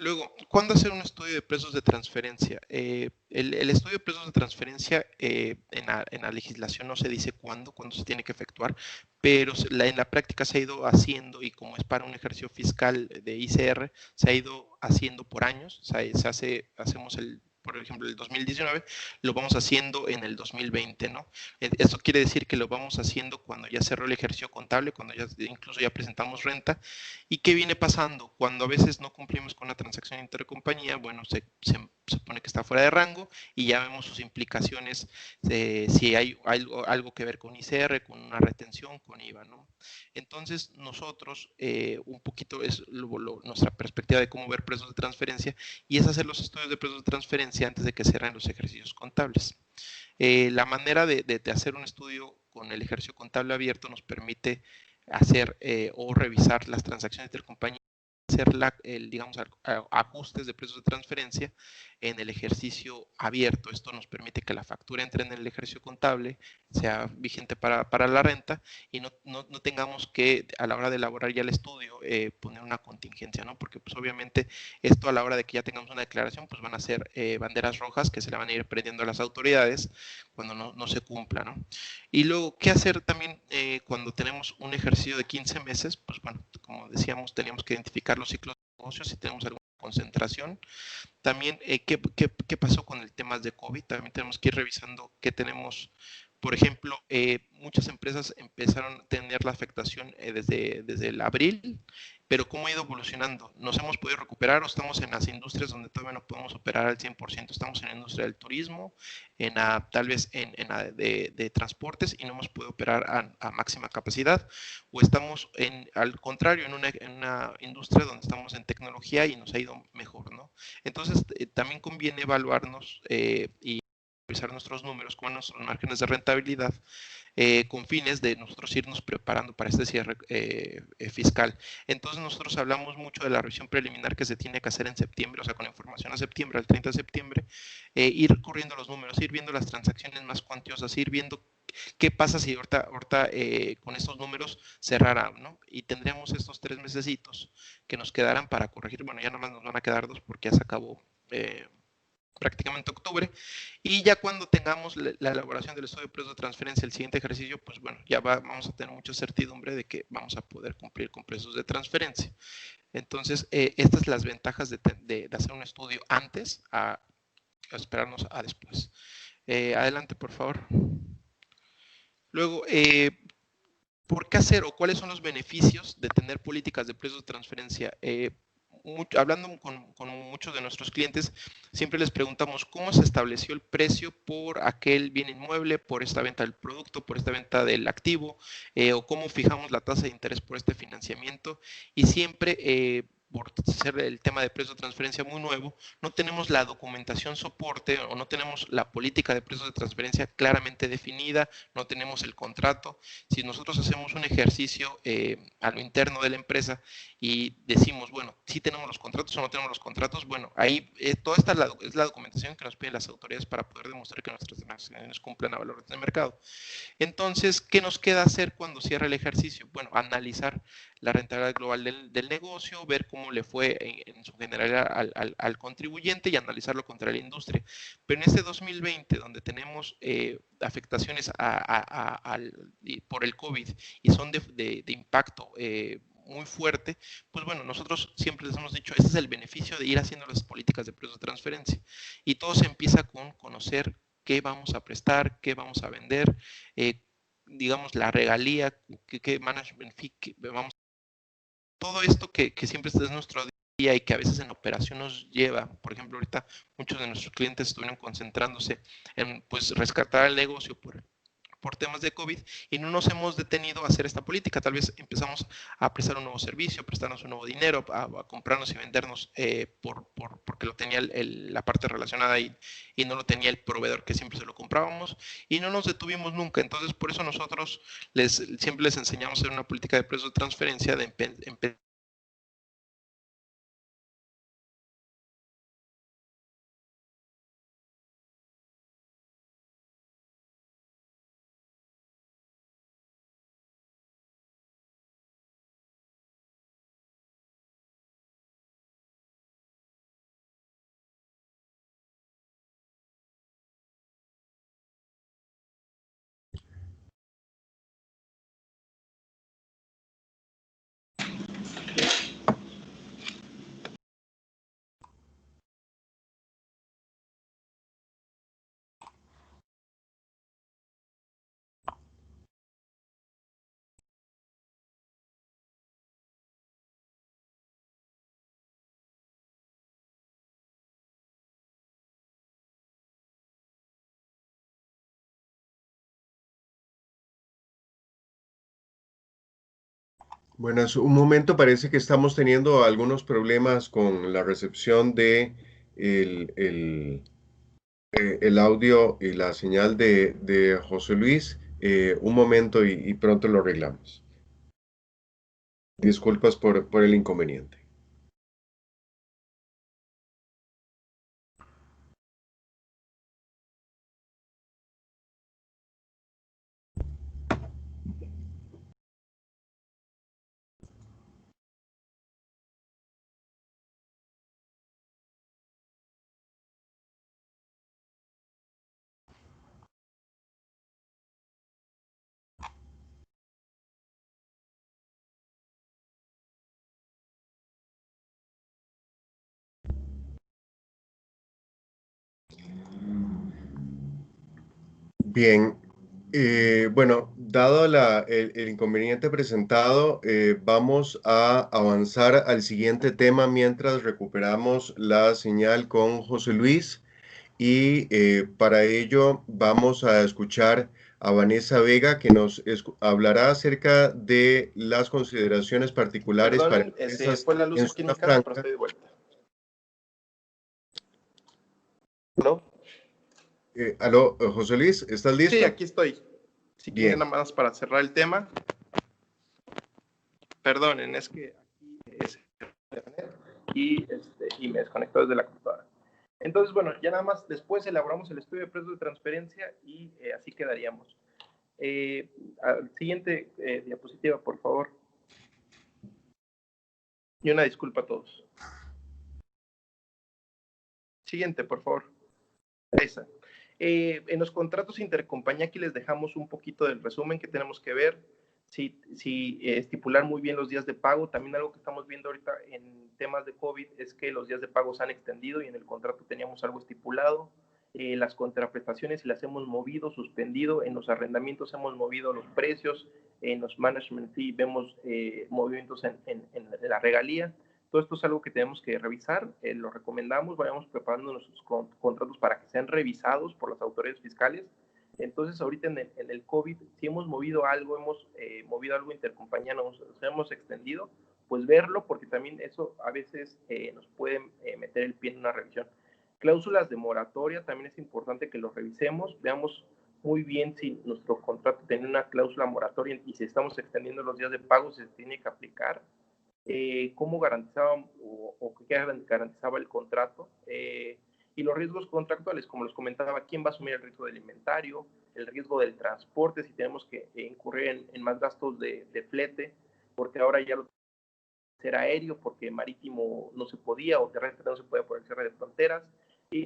Luego, ¿cuándo hacer un estudio de precios de transferencia? El estudio de precios de transferencia en la legislación no se dice cuándo se tiene que efectuar, pero en la práctica se ha ido haciendo, y como es para un ejercicio fiscal de ICR, se ha ido haciendo por años. Hacemos por ejemplo, el 2019, lo vamos haciendo en el 2020, ¿no? Esto quiere decir que lo vamos haciendo cuando ya cerró el ejercicio contable, cuando incluso ya presentamos renta. ¿Y qué viene pasando? Cuando a veces no cumplimos con la transacción intercompañía, bueno, se supone que está fuera de rango y ya vemos sus implicaciones, si hay algo que ver con ICR, con una retención, con IVA, ¿no? Entonces, nosotros, un poquito es nuestra perspectiva de cómo ver precios de transferencia, y es hacer los estudios de precios de transferencia antes de que cierren los ejercicios contables. La manera de hacer un estudio con el ejercicio contable abierto nos permite hacer o revisar las transacciones intercompañías hacer digamos, ajustes de precios de transferencia en el ejercicio abierto. Esto nos permite que la factura entre en el ejercicio contable, sea vigente para la renta, y no tengamos que, a la hora de elaborar ya el estudio, poner una contingencia, ¿no? Porque pues obviamente esto, a la hora de que ya tengamos una declaración, pues van a ser banderas rojas que se le van a ir prendiendo a las autoridades cuando no se cumpla, ¿no? Y luego, ¿qué hacer también cuando tenemos un ejercicio de 15 meses? Pues bueno, como decíamos, teníamos que identificar los ciclos de negocios, si tenemos alguna concentración. También, ¿qué pasó con el tema de COVID? También tenemos que ir revisando qué tenemos. Por ejemplo, muchas empresas empezaron a tener la afectación desde el abril, pero ¿cómo ha ido evolucionando? ¿Nos hemos podido recuperar o estamos en las industrias donde todavía no podemos operar al 100%? Estamos en la industria del turismo, tal vez en la de transportes, y no hemos podido operar a máxima capacidad, o estamos al contrario en una industria donde estamos en tecnología y nos ha ido mejor, ¿no? Entonces, también conviene evaluarnos y revisar nuestros números con nuestros márgenes de rentabilidad con fines de nosotros irnos preparando para este cierre fiscal. Entonces nosotros hablamos mucho de la revisión preliminar que se tiene que hacer en septiembre, o sea, con información a septiembre, al 30 de septiembre, ir corriendo los números, ir viendo las transacciones más cuantiosas, ir viendo qué pasa si ahorita con estos números cerrara, ¿no? Y tendríamos estos 3 mesecitos que nos quedarán para corregir. Bueno, ya nada más nos van a quedar 2 porque ya se acabó prácticamente octubre, y ya cuando tengamos la elaboración del estudio de precios de transferencia el siguiente ejercicio, pues bueno, ya vamos a tener mucha certidumbre de que vamos a poder cumplir con precios de transferencia. Entonces, estas son las ventajas de hacer un estudio antes a esperarnos a después. Adelante, por favor. Luego, ¿por qué hacer o cuáles son los beneficios de tener políticas de precios de transferencia? Hablando con muchos de nuestros clientes, siempre les preguntamos cómo se estableció el precio por aquel bien inmueble, por esta venta del producto, por esta venta del activo, o cómo fijamos la tasa de interés por este financiamiento. Y siempre, por ser el tema de precio de transferencia muy nuevo, no tenemos la documentación soporte o no tenemos la política de precios de transferencia claramente definida, no tenemos el contrato. Si nosotros hacemos un ejercicio a lo interno de la empresa y decimos, bueno, si tenemos los contratos o no tenemos los contratos, bueno, ahí toda esta es la documentación que nos piden las autoridades para poder demostrar que nuestras transacciones cumplen a valores de mercado. Entonces, ¿qué nos queda hacer cuando cierra el ejercicio? Bueno, analizar la rentabilidad global del negocio, ver cómo le fue en su generalidad al contribuyente y analizarlo contra la industria. Pero en este 2020, donde tenemos afectaciones por el COVID y son de impacto muy fuerte, pues bueno, nosotros siempre les hemos dicho, ese es el beneficio de ir haciendo las políticas de precios de transferencia. Y todo se empieza con conocer qué vamos a prestar, qué vamos a vender, digamos, la regalía, qué management fee vamos. Todo esto que siempre es nuestro día y que a veces en operación nos lleva, por ejemplo, ahorita muchos de nuestros clientes estuvieron concentrándose en pues rescatar el negocio por temas de COVID y no nos hemos detenido a hacer esta política. Tal vez empezamos a prestar un nuevo servicio, a prestarnos un nuevo dinero, a comprarnos y vendernos porque lo tenía la parte relacionada y no lo tenía el proveedor que siempre se lo comprábamos y no nos detuvimos nunca. Entonces, por eso nosotros siempre les enseñamos a hacer una política de precios de transferencia de Buenas, un momento, parece que estamos teniendo algunos problemas con la recepción de el audio y la señal de José Luis. Un momento y pronto lo arreglamos. Disculpas por el inconveniente. Bien, bueno, dado el inconveniente presentado, vamos a avanzar al siguiente tema mientras recuperamos la señal con José Luis y para ello vamos a escuchar a Vanessa Vega que nos hablará acerca de las consideraciones particulares para Perdonen, se empresas fue la luz en aquí en zona mi casa, pero franca. estoy de vuelta. ¿Aló? Aló, José Luis, ¿estás listo? Sí, aquí estoy. Si quieren Bien. nada más para cerrar el tema. Perdonen, es que aquí es y me desconectó desde la computadora. Entonces, bueno, ya nada más después elaboramos el estudio de precios de transferencia y así quedaríamos. Siguiente diapositiva, por favor. Y una disculpa a todos. Siguiente, por favor. Esa. En los contratos intercompañía aquí les dejamos un poquito del resumen que tenemos que ver. Estipular muy bien los días de pago. También algo que estamos viendo ahorita en temas de COVID es que los días de pago se han extendido y en el contrato teníamos algo estipulado. Las contraprestaciones las hemos movido, suspendido. En los arrendamientos hemos movido los precios. En los management fee vemos movimientos en la regalía. Todo esto es algo que tenemos que revisar, lo recomendamos, vayamos preparando nuestros contratos para que sean revisados por las autoridades fiscales. Entonces, ahorita en el COVID, si hemos movido algo, intercompañía, nos hemos extendido, pues verlo, porque también eso a veces nos puede meter el pie en una revisión. Cláusulas de moratoria, también es importante que lo revisemos, veamos muy bien si nuestro contrato tiene una cláusula moratoria y si estamos extendiendo los días de pago, se tiene que aplicar. Cómo garantizaba o qué garantizaba el contrato y los riesgos contractuales, como les comentaba, quién va a asumir el riesgo del inventario, el riesgo del transporte, si tenemos que incurrir en más gastos de flete, porque ahora ya lo será aéreo, porque marítimo no se podía, o terrestre no se podía por el cierre de fronteras,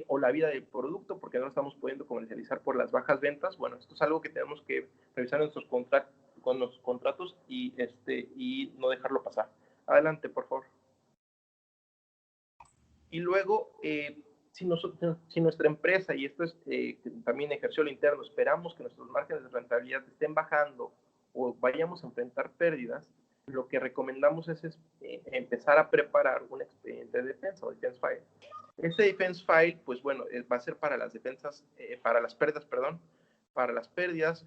o la vida del producto, porque no lo estamos pudiendo comercializar por las bajas ventas. Bueno, esto es algo que tenemos que revisar en con los contratos y no dejarlo pasar. Adelante, por favor. Y luego, si nuestra empresa, y esto es también ejercicio interno, esperamos que nuestros márgenes de rentabilidad estén bajando o vayamos a enfrentar pérdidas, lo que recomendamos es empezar a preparar un expediente de defensa o defense file. Este defense file, pues bueno, va a ser para las defensas, para las pérdidas,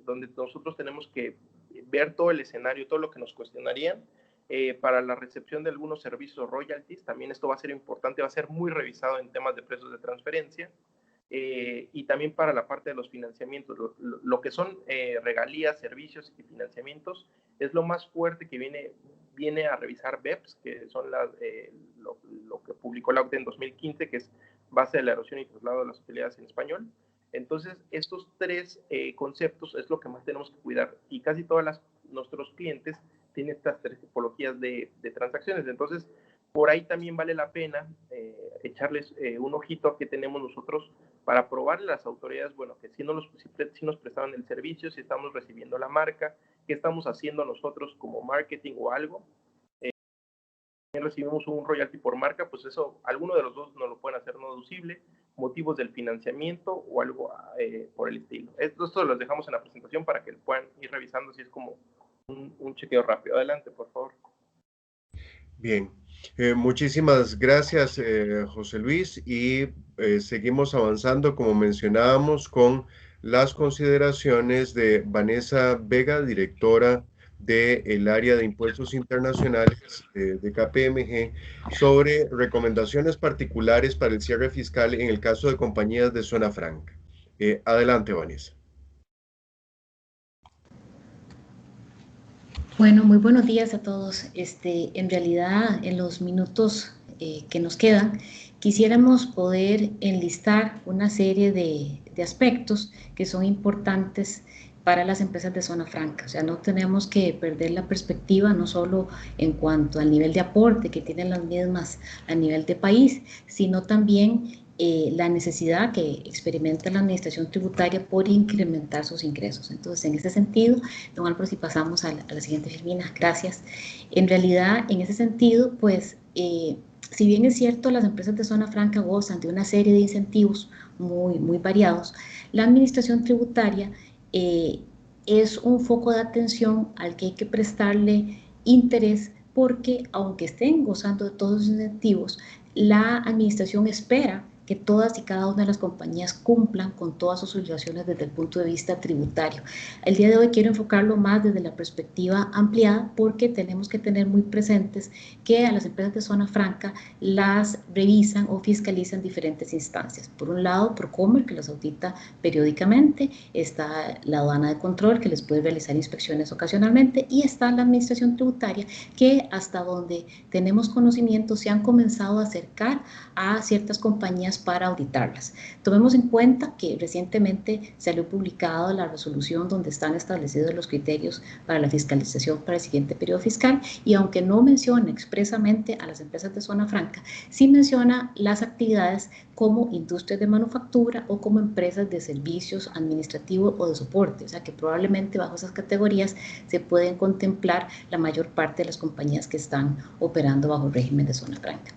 donde nosotros tenemos que ver todo el escenario, todo lo que nos cuestionarían. Para la recepción de algunos servicios royalties, también esto va a ser importante, va a ser muy revisado en temas de precios de transferencia, y también para la parte de los financiamientos, lo que son regalías, servicios y financiamientos, es lo más fuerte que viene a revisar BEPS, que son lo que publicó la OCDE en 2015, que es base de la erosión y traslado de las utilidades en español. Entonces, estos tres conceptos es lo que más tenemos que cuidar, y casi todos nuestros clientes tiene estas tres tipologías de transacciones. Entonces, por ahí también vale la pena echarles un ojito a qué tenemos nosotros para probarle a las autoridades, bueno, que si nos prestaron el servicio, si estamos recibiendo la marca, qué estamos haciendo nosotros como marketing o algo. Recibimos un royalty por marca, pues eso, alguno de los dos no lo pueden hacer no deducible, motivos del financiamiento o algo por el estilo. Esto los dejamos en la presentación para que lo puedan ir revisando, si es como un chequeo rápido. Adelante, por favor. Bien, muchísimas gracias, José Luis, y seguimos avanzando, como mencionábamos, con las consideraciones de Vanessa Vega, directora del área de impuestos internacionales de KPMG, sobre recomendaciones particulares para el cierre fiscal en el caso de compañías de zona franca. Adelante, Vanessa. Bueno, muy buenos días a todos. En realidad, en los minutos que nos quedan, quisiéramos poder enlistar una serie de aspectos que son importantes para las empresas de zona franca. O sea, no tenemos que perder la perspectiva, no solo en cuanto al nivel de aporte que tienen las mismas a nivel de país, sino también la necesidad que experimenta la administración tributaria por incrementar sus ingresos. Entonces, en ese sentido, don Álvaro, si pasamos a la siguiente, Firmina, gracias. En realidad, en ese sentido, pues si bien es cierto, las empresas de zona franca gozan de una serie de incentivos muy variados, la administración tributaria es un foco de atención al que hay que prestarle interés, porque aunque estén gozando de todos los incentivos, la administración espera que todas y cada una de las compañías cumplan con todas sus obligaciones desde el punto de vista tributario. El día de hoy quiero enfocarlo más desde la perspectiva ampliada, porque tenemos que tener muy presentes que a las empresas de zona franca las revisan o fiscalizan diferentes instancias. Por un lado, Procomer, que las audita periódicamente, está la aduana de control, que les puede realizar inspecciones ocasionalmente, y está la administración tributaria, que hasta donde tenemos conocimiento se han comenzado a acercar a ciertas compañías para auditarlas. Tomemos en cuenta que recientemente salió publicada la resolución donde están establecidos los criterios para la fiscalización para el siguiente periodo fiscal, y aunque no menciona expresamente a las empresas de zona franca, sí menciona las actividades como industrias de manufactura o como empresas de servicios administrativos o de soporte, o sea que probablemente bajo esas categorías se pueden contemplar la mayor parte de las compañías que están operando bajo el régimen de zona franca.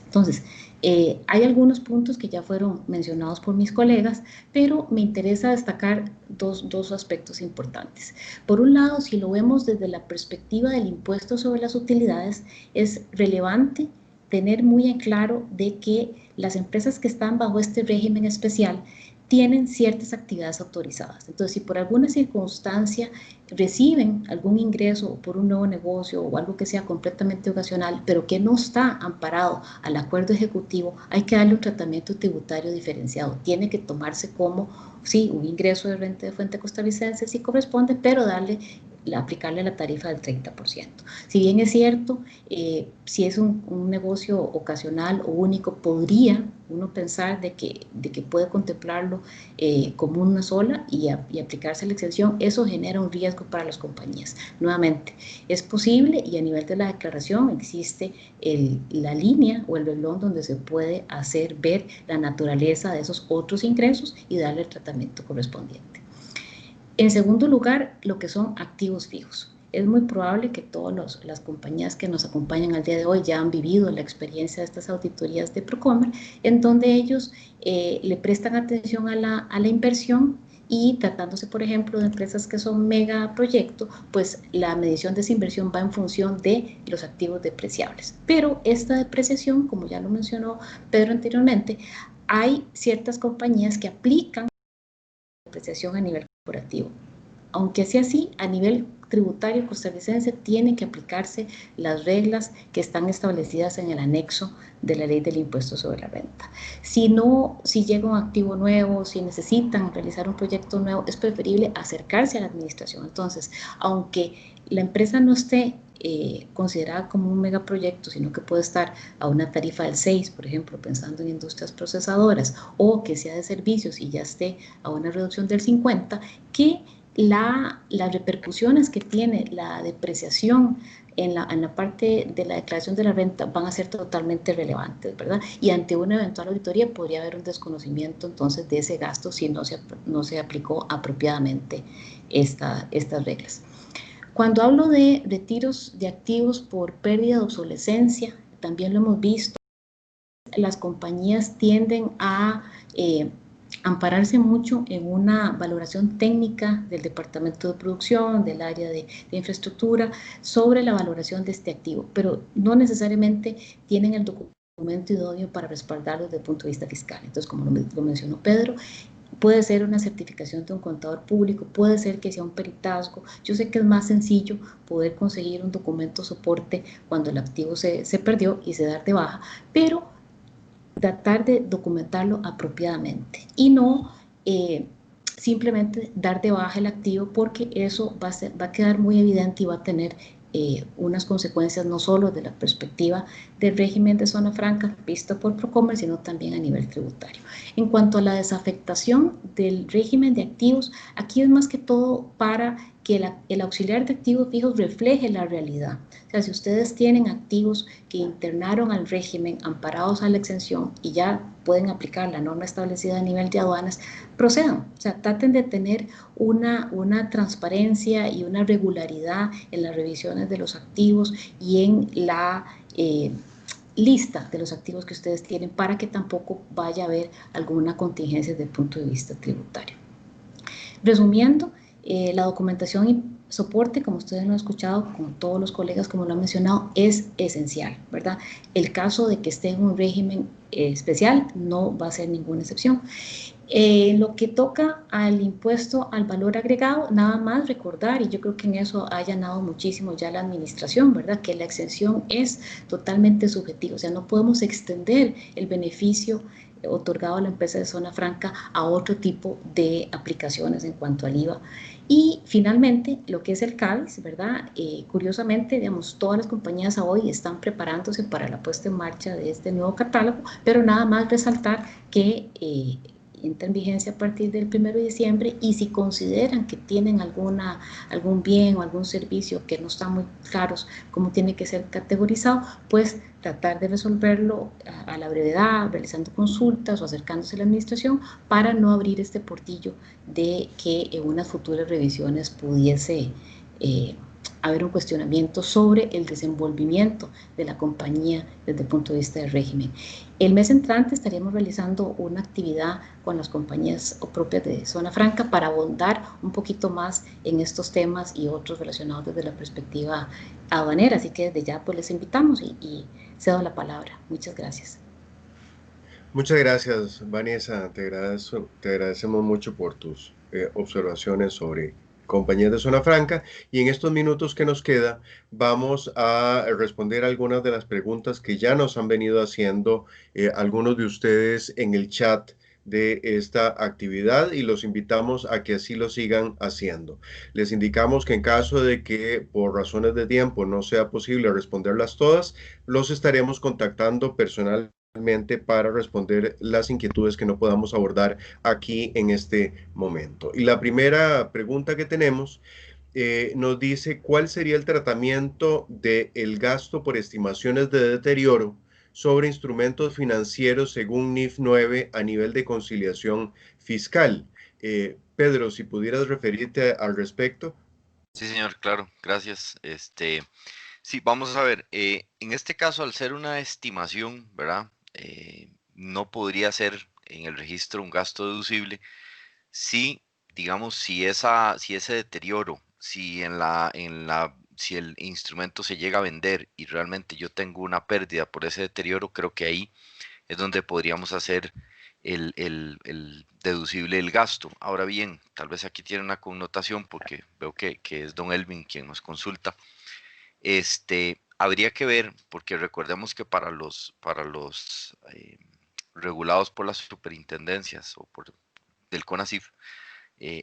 Entonces, hay algunos puntos que ya fueron mencionados por mis colegas, pero me interesa destacar dos aspectos importantes. Por un lado, si lo vemos desde la perspectiva del impuesto sobre las utilidades, es relevante tener muy en claro de que las empresas que están bajo este régimen especial tienen ciertas actividades autorizadas. Entonces, si por alguna circunstancia reciben algún ingreso por un nuevo negocio o algo que sea completamente ocasional, pero que no está amparado al acuerdo ejecutivo, hay que darle un tratamiento tributario diferenciado. Tiene que tomarse como, sí, un ingreso de renta de fuente costarricense, sí corresponde, pero aplicarle la tarifa del 30%. Si bien es cierto, si es un negocio ocasional o único, podría uno pensar de que puede contemplarlo como una sola y aplicarse la exención. Eso genera un riesgo para las compañías. Nuevamente, es posible, y a nivel de la declaración existe la línea o el renglón donde se puede hacer ver la naturaleza de esos otros ingresos y darle el tratamiento correspondiente. En segundo lugar, lo que son activos fijos. Es muy probable que todas las compañías que nos acompañan al día de hoy ya han vivido la experiencia de estas auditorías de Procomer, en donde ellos le prestan atención a la inversión, y tratándose, por ejemplo, de empresas que son megaproyecto, pues la medición de esa inversión va en función de los activos depreciables. Pero esta depreciación, como ya lo mencionó Pedro anteriormente, hay ciertas compañías que aplican depreciación a nivel corporativo. Aunque sea así, a nivel tributario costarricense tienen que aplicarse las reglas que están establecidas en el anexo de la ley del impuesto sobre la renta. Si llega un activo nuevo, si necesitan realizar un proyecto nuevo, es preferible acercarse a la administración. Entonces, aunque la empresa no esté considerada como un megaproyecto, sino que puede estar a una tarifa del 6, por ejemplo, pensando en industrias procesadoras, o que sea de servicios y ya esté a una reducción del 50, que las repercusiones que tiene la depreciación en la parte de la declaración de la renta van a ser totalmente relevantes, ¿verdad? Y ante una eventual auditoría podría haber un desconocimiento entonces de ese gasto si no se aplicó apropiadamente estas reglas. Cuando hablo de retiros de activos por pérdida de obsolescencia, también lo hemos visto, las compañías tienden a ampararse mucho en una valoración técnica del departamento de producción, del área de infraestructura, sobre la valoración de este activo, pero no necesariamente tienen el documento idóneo para respaldarlo desde el punto de vista fiscal. Entonces, como lo mencionó Pedro, puede ser una certificación de un contador público, puede ser que sea un peritazgo. Yo sé que es más sencillo poder conseguir un documento soporte cuando el activo se perdió y se da de baja, pero tratar de documentarlo apropiadamente y no simplemente dar de baja el activo, porque eso va a quedar muy evidente y va a tener unas consecuencias no solo de la perspectiva del régimen de zona franca visto por Procomer, sino también a nivel tributario. En cuanto a la desafectación del régimen de activos, aquí es más que todo para que el auxiliar de activos fijos refleje la realidad. O sea, si ustedes tienen activos que internaron al régimen amparados a la exención y ya pueden aplicar la norma establecida a nivel de aduanas, procedan. O sea, traten de tener una transparencia y una regularidad en las revisiones de los activos y en lista de los activos que ustedes tienen para que tampoco vaya a haber alguna contingencia desde el punto de vista tributario. Resumiendo, la documentación y soporte, como ustedes lo han escuchado, con todos los colegas como lo han mencionado, es esencial, ¿verdad? El caso de que esté en un régimen especial no va a ser ninguna excepción. Lo que toca al impuesto al valor agregado, nada más recordar, y yo creo que en eso ha allanado muchísimo ya la administración, ¿verdad? Que la exención es totalmente subjetiva, o sea, no podemos extender el beneficio otorgado a la empresa de zona franca a otro tipo de aplicaciones en cuanto al IVA. Y finalmente, lo que es el CABIS, ¿verdad? Curiosamente, digamos, todas las compañías hoy están preparándose para la puesta en marcha de este nuevo catálogo, pero nada más resaltar que entra en vigencia a partir del 1 de diciembre y si consideran que tienen algún bien o algún servicio que no están muy claros cómo tiene que ser categorizado, pues tratar de resolverlo a la brevedad, realizando consultas o acercándose a la administración para no abrir este portillo de que en unas futuras revisiones pudiese haber un cuestionamiento sobre el desenvolvimiento de la compañía desde el punto de vista del régimen. El mes entrante estaríamos realizando una actividad con las compañías propias de zona franca para abundar un poquito más en estos temas y otros relacionados desde la perspectiva aduanera, así que desde ya pues les invitamos y cedo la palabra. Muchas gracias. Muchas gracias, Vanessa. Te agradecemos mucho por tus observaciones sobre compañías de zona franca, y en estos minutos que nos queda vamos a responder algunas de las preguntas que ya nos han venido haciendo algunos de ustedes en el chat de esta actividad, y los invitamos a que así lo sigan haciendo. Les indicamos que en caso de que por razones de tiempo no sea posible responderlas todas, los estaremos contactando personalmente para responder las inquietudes que no podamos abordar aquí en este momento. Y la primera pregunta que tenemos nos dice: ¿cuál sería el tratamiento del gasto por estimaciones de deterioro sobre instrumentos financieros según NIF 9 a nivel de conciliación fiscal? Pedro, si pudieras referirte al respecto. Sí, señor, claro, gracias. Sí, vamos a ver, en este caso, al ser una estimación, ¿verdad? No podría ser en el registro un gasto deducible si, digamos, si ese deterioro, si si el instrumento se llega a vender y realmente yo tengo una pérdida por ese deterioro, creo que ahí es donde podríamos hacer el deducible del gasto. Ahora bien, tal vez aquí tiene una connotación porque veo que es don Elvin quien nos consulta. Habría que ver, porque recordemos que para los regulados por las superintendencias o del CONACYF,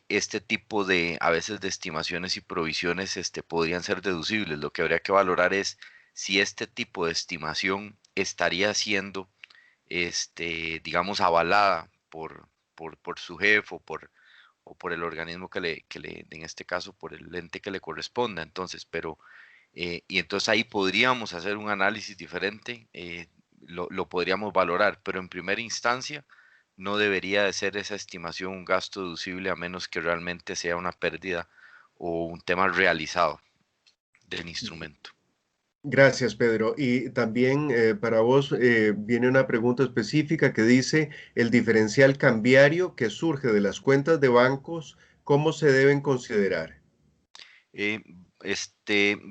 este tipo a veces de estimaciones y provisiones podrían ser deducibles. Lo que habría que valorar es si este tipo de estimación estaría siendo, digamos, avalada por su jefe o por el organismo en este caso, por el ente que le corresponda. Entonces, y entonces ahí podríamos hacer un análisis diferente, lo podríamos valorar, pero en primera instancia no debería de ser esa estimación un gasto deducible a menos que realmente sea una pérdida o un tema realizado del instrumento. Gracias, Pedro. Y también para vos viene una pregunta específica que dice: el diferencial cambiario que surge de las cuentas de bancos, ¿cómo se deben considerar?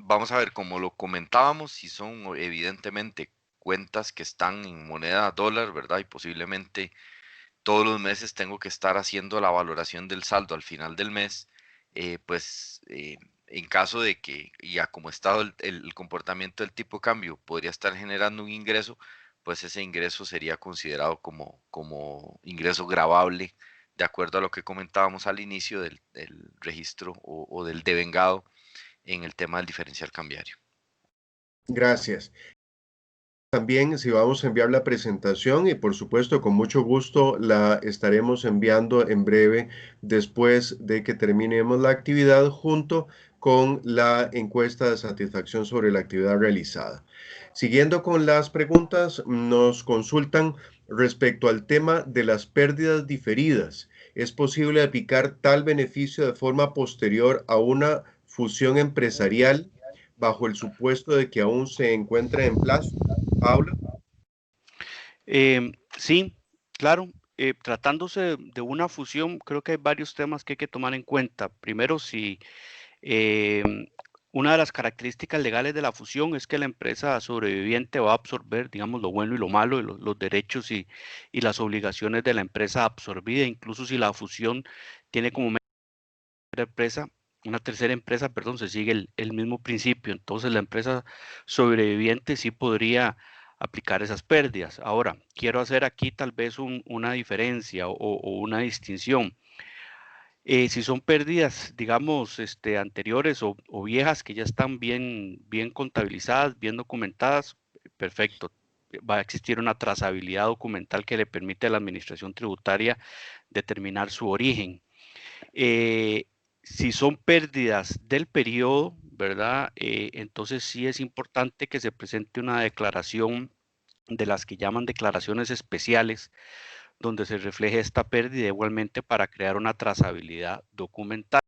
Vamos a ver, como lo comentábamos, si son evidentemente cuentas que están en moneda dólar, ¿verdad? Y posiblemente todos los meses tengo que estar haciendo la valoración del saldo al final del mes, en caso de que, ya como estado el comportamiento del tipo de cambio podría estar generando un ingreso, pues ese ingreso sería considerado como ingreso gravable, de acuerdo a lo que comentábamos al inicio del registro o del devengado en el tema del diferencial cambiario. Gracias. También, si vamos a enviar la presentación, y por supuesto con mucho gusto la estaremos enviando en breve después de que terminemos la actividad, junto con la encuesta de satisfacción sobre la actividad realizada. Siguiendo con las preguntas, nos consultan respecto al tema de las pérdidas diferidas. ¿Es posible aplicar tal beneficio de forma posterior a una fusión empresarial bajo el supuesto de que aún se encuentra en plazo? Paula. Sí, claro. Tratándose de una fusión, creo que hay varios temas que hay que tomar en cuenta. Primero, si una de las características legales de la fusión es que la empresa sobreviviente va a absorber, digamos, lo bueno y lo malo, y los derechos y las obligaciones de la empresa absorbida, incluso si la fusión tiene como empresa, una tercera empresa, perdón, se sigue el mismo principio. Entonces la empresa sobreviviente sí podría aplicar esas pérdidas. Ahora, quiero hacer aquí tal vez una diferencia o una distinción. Si son pérdidas, digamos, anteriores o viejas que ya están bien contabilizadas, bien documentadas, perfecto. Va a existir una trazabilidad documental que le permite a la administración tributaria determinar su origen. Eh, si son pérdidas del periodo, ¿verdad? Entonces sí es importante que se presente una declaración de las que llaman declaraciones especiales, donde se refleje esta pérdida igualmente para crear una trazabilidad documental.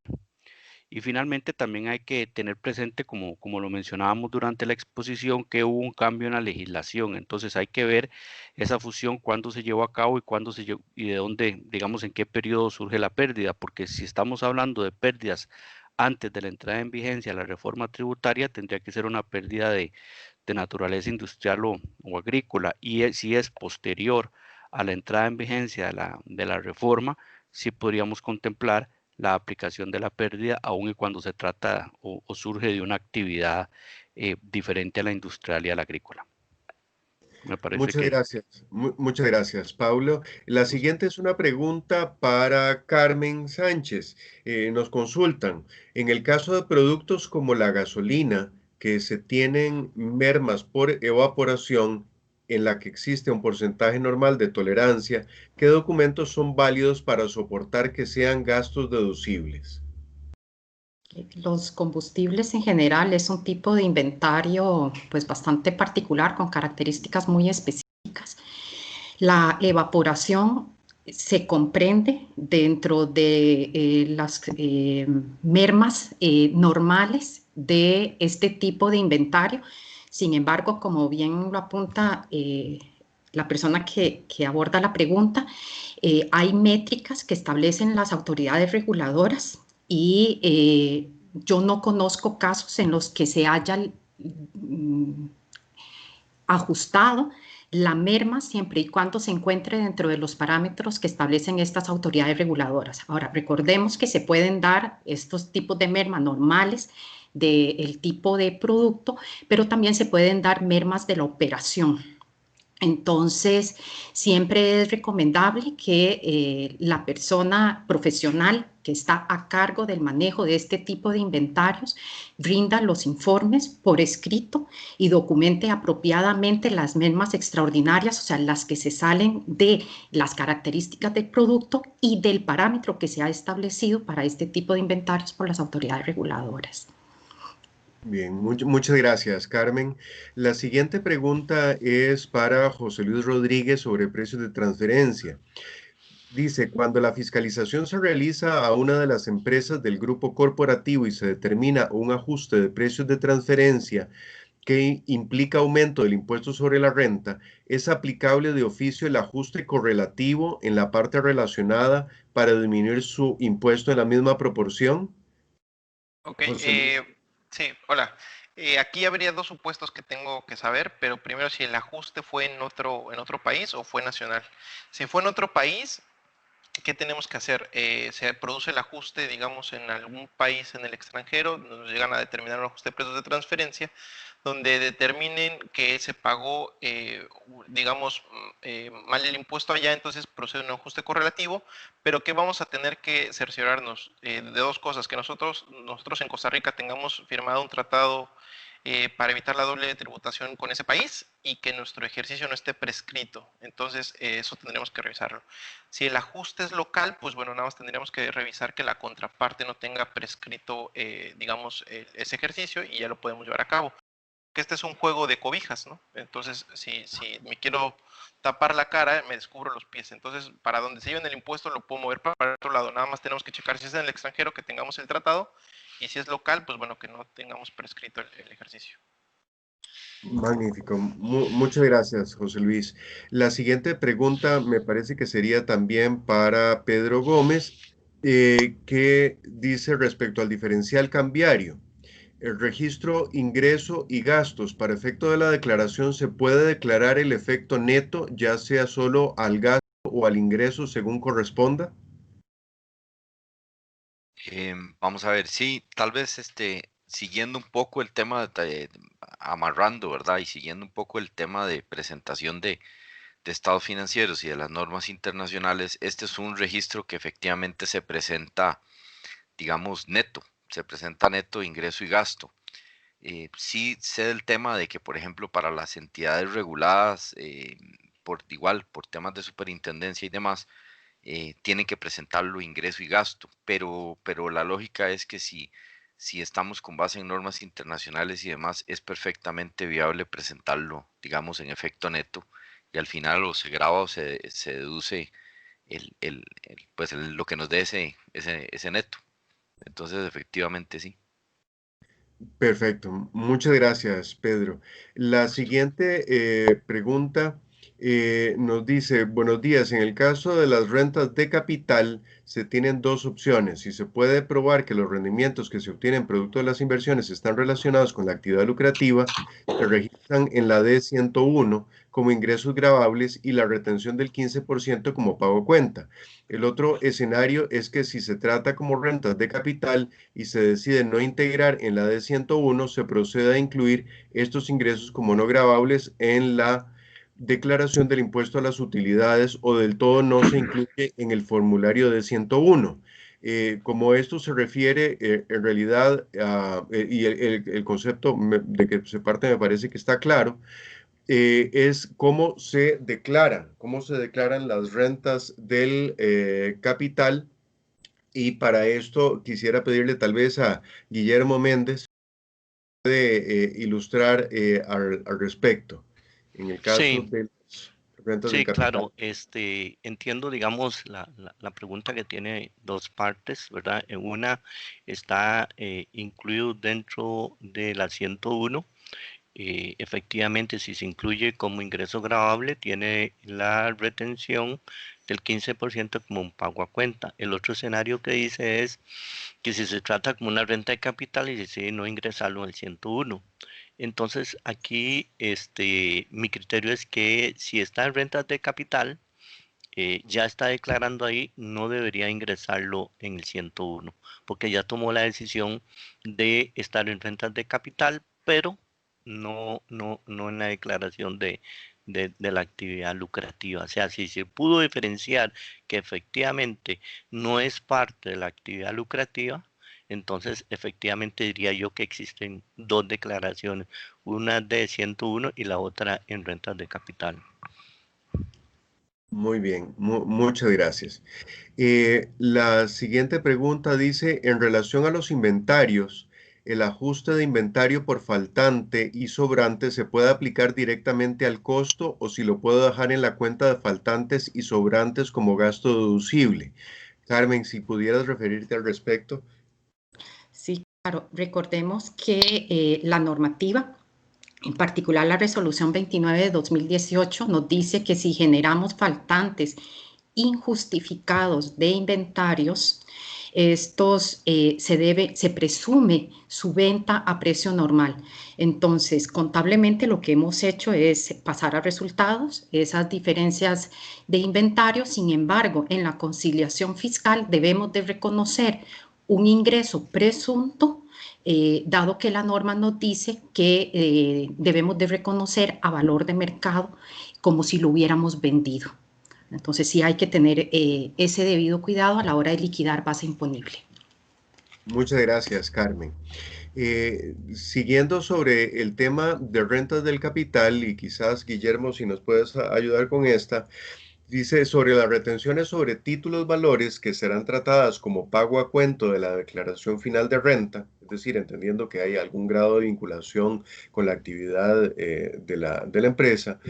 Y finalmente también hay que tener presente, como lo mencionábamos durante la exposición, que hubo un cambio en la legislación. Entonces hay que ver esa fusión, cuándo se llevó a cabo y cuándo se llevó, y de dónde, digamos, en qué periodo surge la pérdida, porque si estamos hablando de pérdidas antes de la entrada en vigencia de la reforma tributaria, tendría que ser una pérdida de naturaleza industrial o agrícola, y si es posterior a la entrada en vigencia de la reforma, sí podríamos contemplar la aplicación de la pérdida, aun y cuando se trata o surge de una actividad diferente a la industrial y a la agrícola. Me parece Muchas que... gracias, muchas gracias, Paulo. La siguiente es una pregunta para Carmen Sánchez. Nos consultan, en el caso de productos como la gasolina, que se tienen mermas por evaporación, en la que existe un porcentaje normal de tolerancia, ¿qué documentos son válidos para soportar que sean gastos deducibles? Los combustibles en general es un tipo de inventario pues bastante particular con características muy específicas. La evaporación se comprende dentro de las mermas normales de este tipo de inventario. Sin embargo, como bien lo apunta la persona que aborda la pregunta, hay métricas que establecen las autoridades reguladoras y yo no conozco casos en los que se haya ajustado la merma siempre y cuando se encuentre dentro de los parámetros que establecen estas autoridades reguladoras. Ahora, recordemos que se pueden dar estos tipos de merma normales del tipo de producto, pero también se pueden dar mermas de la operación. Entonces, siempre es recomendable que la persona profesional que está a cargo del manejo de este tipo de inventarios brinda los informes por escrito y documente apropiadamente las mermas extraordinarias, o sea, las que se salen de las características del producto y del parámetro que se ha establecido para este tipo de inventarios por las autoridades reguladoras. Bien, muchas gracias, Carmen. La siguiente pregunta es para José Luis Rodríguez sobre precios de transferencia. Dice, cuando la fiscalización se realiza a una de las empresas del grupo corporativo y se determina un ajuste de precios de transferencia que implica aumento del impuesto sobre la renta, ¿es aplicable de oficio el ajuste correlativo en la parte relacionada para disminuir su impuesto en la misma proporción? Ok, José Luis. sí, hola. Aquí habría dos supuestos que tengo que saber, pero primero si el ajuste fue en otro país o fue nacional. Si fue en otro país, ¿qué tenemos que hacer? Se produce el ajuste, digamos, en algún país en el extranjero, nos llegan a determinar un ajuste de precios de transferencia, donde determinen que se pagó, digamos, mal el impuesto allá, entonces procede un ajuste correlativo, pero que vamos a tener que cerciorarnos de dos cosas, que nosotros en Costa Rica tengamos firmado un tratado para evitar la doble tributación con ese país y que nuestro ejercicio no esté prescrito. Entonces, eso tendremos que revisarlo. Si el ajuste es local, pues bueno, nada más tendríamos que revisar que la contraparte no tenga prescrito, digamos, ese ejercicio y ya lo podemos llevar a cabo. Que este es un juego de cobijas, ¿no? Entonces, si me quiero tapar la cara, me descubro los pies. Entonces, para donde se lleven el impuesto, lo puedo mover para el otro lado. Nada más tenemos que checar si es en el extranjero, que tengamos el tratado, y si es local, pues bueno, que no tengamos prescrito el ejercicio. Magnífico. Muchas gracias, José Luis. La siguiente pregunta me parece que sería también para Pedro Gómez, que dice respecto al diferencial cambiario. El registro ingreso y gastos para efecto de la declaración se puede declarar el efecto neto, ya sea solo al gasto o al ingreso según corresponda. Vamos a ver, sí, tal vez siguiendo un poco el tema amarrando, ¿verdad? Y siguiendo un poco el tema de presentación de estados financieros y de las normas internacionales, este es un registro que efectivamente se presenta, digamos, neto, se presenta neto ingreso y gasto. Sí sé del tema de que, por ejemplo, para las entidades reguladas, por temas de superintendencia y demás, tienen que presentarlo ingreso y gasto, pero la lógica es que si estamos con base en normas internacionales y demás, es perfectamente viable presentarlo, digamos, en efecto neto, y al final o se graba o se deduce lo que nos dé ese neto. Entonces, efectivamente, sí. Perfecto, muchas gracias, Pedro. La siguiente pregunta nos dice, buenos días, en el caso de las rentas de capital se tienen dos opciones. Si se puede probar que los rendimientos que se obtienen producto de las inversiones están relacionados con la actividad lucrativa, se registran en la D101 como ingresos gravables y la retención del 15% como pago a cuenta. El otro escenario es que si se trata como rentas de capital y se decide no integrar en la D101, se procede a incluir estos ingresos como no gravables en la declaración del impuesto a las utilidades o del todo no se incluye en el formulario D101. Como esto se refiere en realidad, y el concepto de que se parte me parece que está claro, es cómo se declaran las rentas del capital. Y para esto quisiera pedirle tal vez a Guillermo Méndez de ilustrar al respecto, en el caso Sí, de las rentas del sí, capital. claro, entiendo, digamos, la pregunta que tiene dos partes, ¿verdad? En una está incluido dentro de la 101. Efectivamente, si se incluye como ingreso gravable, tiene la retención del 15% como un pago a cuenta. El otro escenario que dice es que si se trata como una renta de capital y decide no ingresarlo en el 101. Entonces, aquí mi criterio es que si está en rentas de capital, ya está declarando ahí, no debería ingresarlo en el 101, porque ya tomó la decisión de estar en rentas de capital, pero no en la declaración de la actividad lucrativa. O sea, si se pudo diferenciar que efectivamente no es parte de la actividad lucrativa, entonces efectivamente diría yo que existen dos declaraciones, una de 101 y la otra en rentas de capital. Muy bien, muchas gracias. La siguiente pregunta dice, en relación a los inventarios, ¿el ajuste de inventario por faltante y sobrante se puede aplicar directamente al costo o si lo puedo dejar en la cuenta de faltantes y sobrantes como gasto deducible? Carmen, si pudieras referirte al respecto. Sí, claro. Recordemos que la normativa, en particular la resolución 29 de 2018, nos dice que si generamos faltantes injustificados de inventarios, estos se presume su venta a precio normal. Entonces, contablemente lo que hemos hecho es pasar a resultados esas diferencias de inventario. Sin embargo, en la conciliación fiscal debemos de reconocer un ingreso presunto, dado que la norma nos dice que debemos de reconocer a valor de mercado como si lo hubiéramos vendido. Entonces sí hay que tener ese debido cuidado a la hora de liquidar base imponible. Muchas gracias, Carmen. Siguiendo sobre el tema de rentas del capital, y quizás Guillermo, si nos puedes ayudar con esta, dice sobre las retenciones sobre títulos valores que serán tratadas como pago a cuento de la declaración final de renta, es decir, entendiendo que hay algún grado de vinculación con la actividad de la empresa.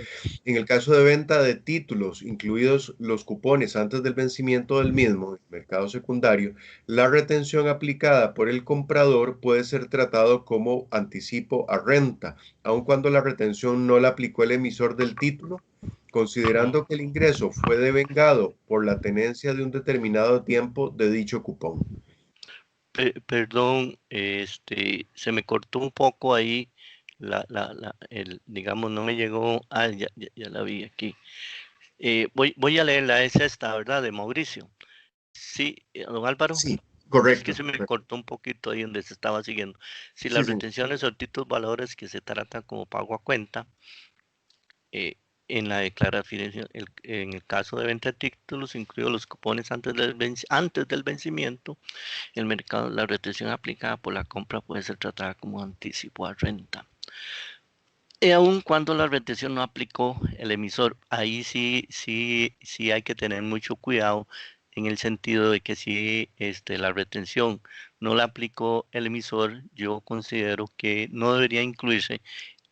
En el caso de venta de títulos, incluidos los cupones antes del vencimiento del mismo, en el mercado secundario, la retención aplicada por el comprador puede ser tratado como anticipo a renta, aun cuando la retención no la aplicó el emisor del título, considerando que el ingreso fue devengado por la tenencia de un determinado tiempo de dicho cupón. Perdón, se me cortó un poco ahí, digamos, no me llegó, ya la vi aquí. Voy a leerla, es esta, ¿verdad? De Mauricio. Sí, don Álvaro. Sí, correcto. Es que se me cortó un poquito ahí donde se estaba siguiendo. Si Sí, las sí. retenciones o títulos valores que se tratan como pago a cuenta, en la declaración, en el caso de venta de títulos, incluidos los cupones antes del vencimiento, el mercado, la retención aplicada por la compra puede ser tratada como anticipo a renta. Y aun cuando la retención no aplicó el emisor, ahí sí hay que tener mucho cuidado en el sentido de que si la retención no la aplicó el emisor, yo considero que no debería incluirse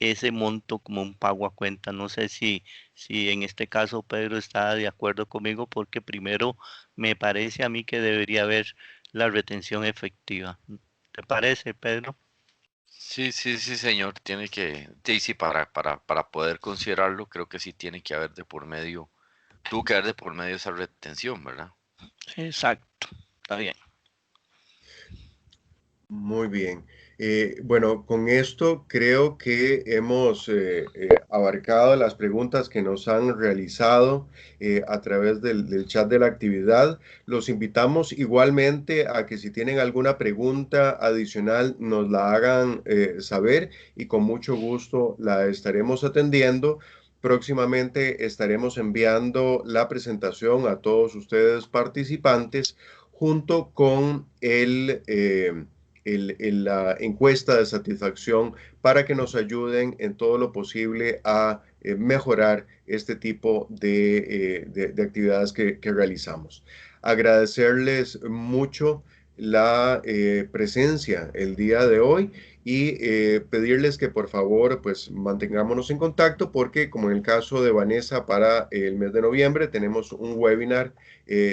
ese monto como un pago a cuenta. No sé si en este caso Pedro está de acuerdo conmigo, porque primero me parece a mí que debería haber la retención efectiva. ¿Te parece, Pedro? Sí, señor, tiene que, sí, para poder considerarlo, creo que sí tiene que haber de por medio, tuvo que haber de por medio esa retención, ¿verdad? Exacto, está bien. Muy bien. Bueno, con esto creo que hemos abarcado las preguntas que nos han realizado a través del chat de la actividad. Los invitamos igualmente a que si tienen alguna pregunta adicional nos la hagan saber y con mucho gusto la estaremos atendiendo. Próximamente estaremos enviando la presentación a todos ustedes participantes junto con la encuesta de satisfacción para que nos ayuden en todo lo posible a mejorar este tipo de actividades que realizamos. Agradecerles mucho la presencia el día de hoy y pedirles que por favor pues mantengámonos en contacto, porque como en el caso de Vanessa para el mes de noviembre tenemos un webinar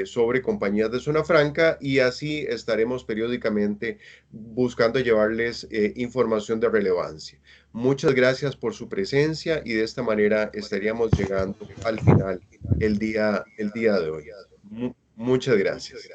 sobre compañías de zona franca, y así estaremos periódicamente buscando llevarles información de relevancia. Muchas gracias por su presencia y de esta manera estaríamos llegando al final el día de hoy. Muchas gracias.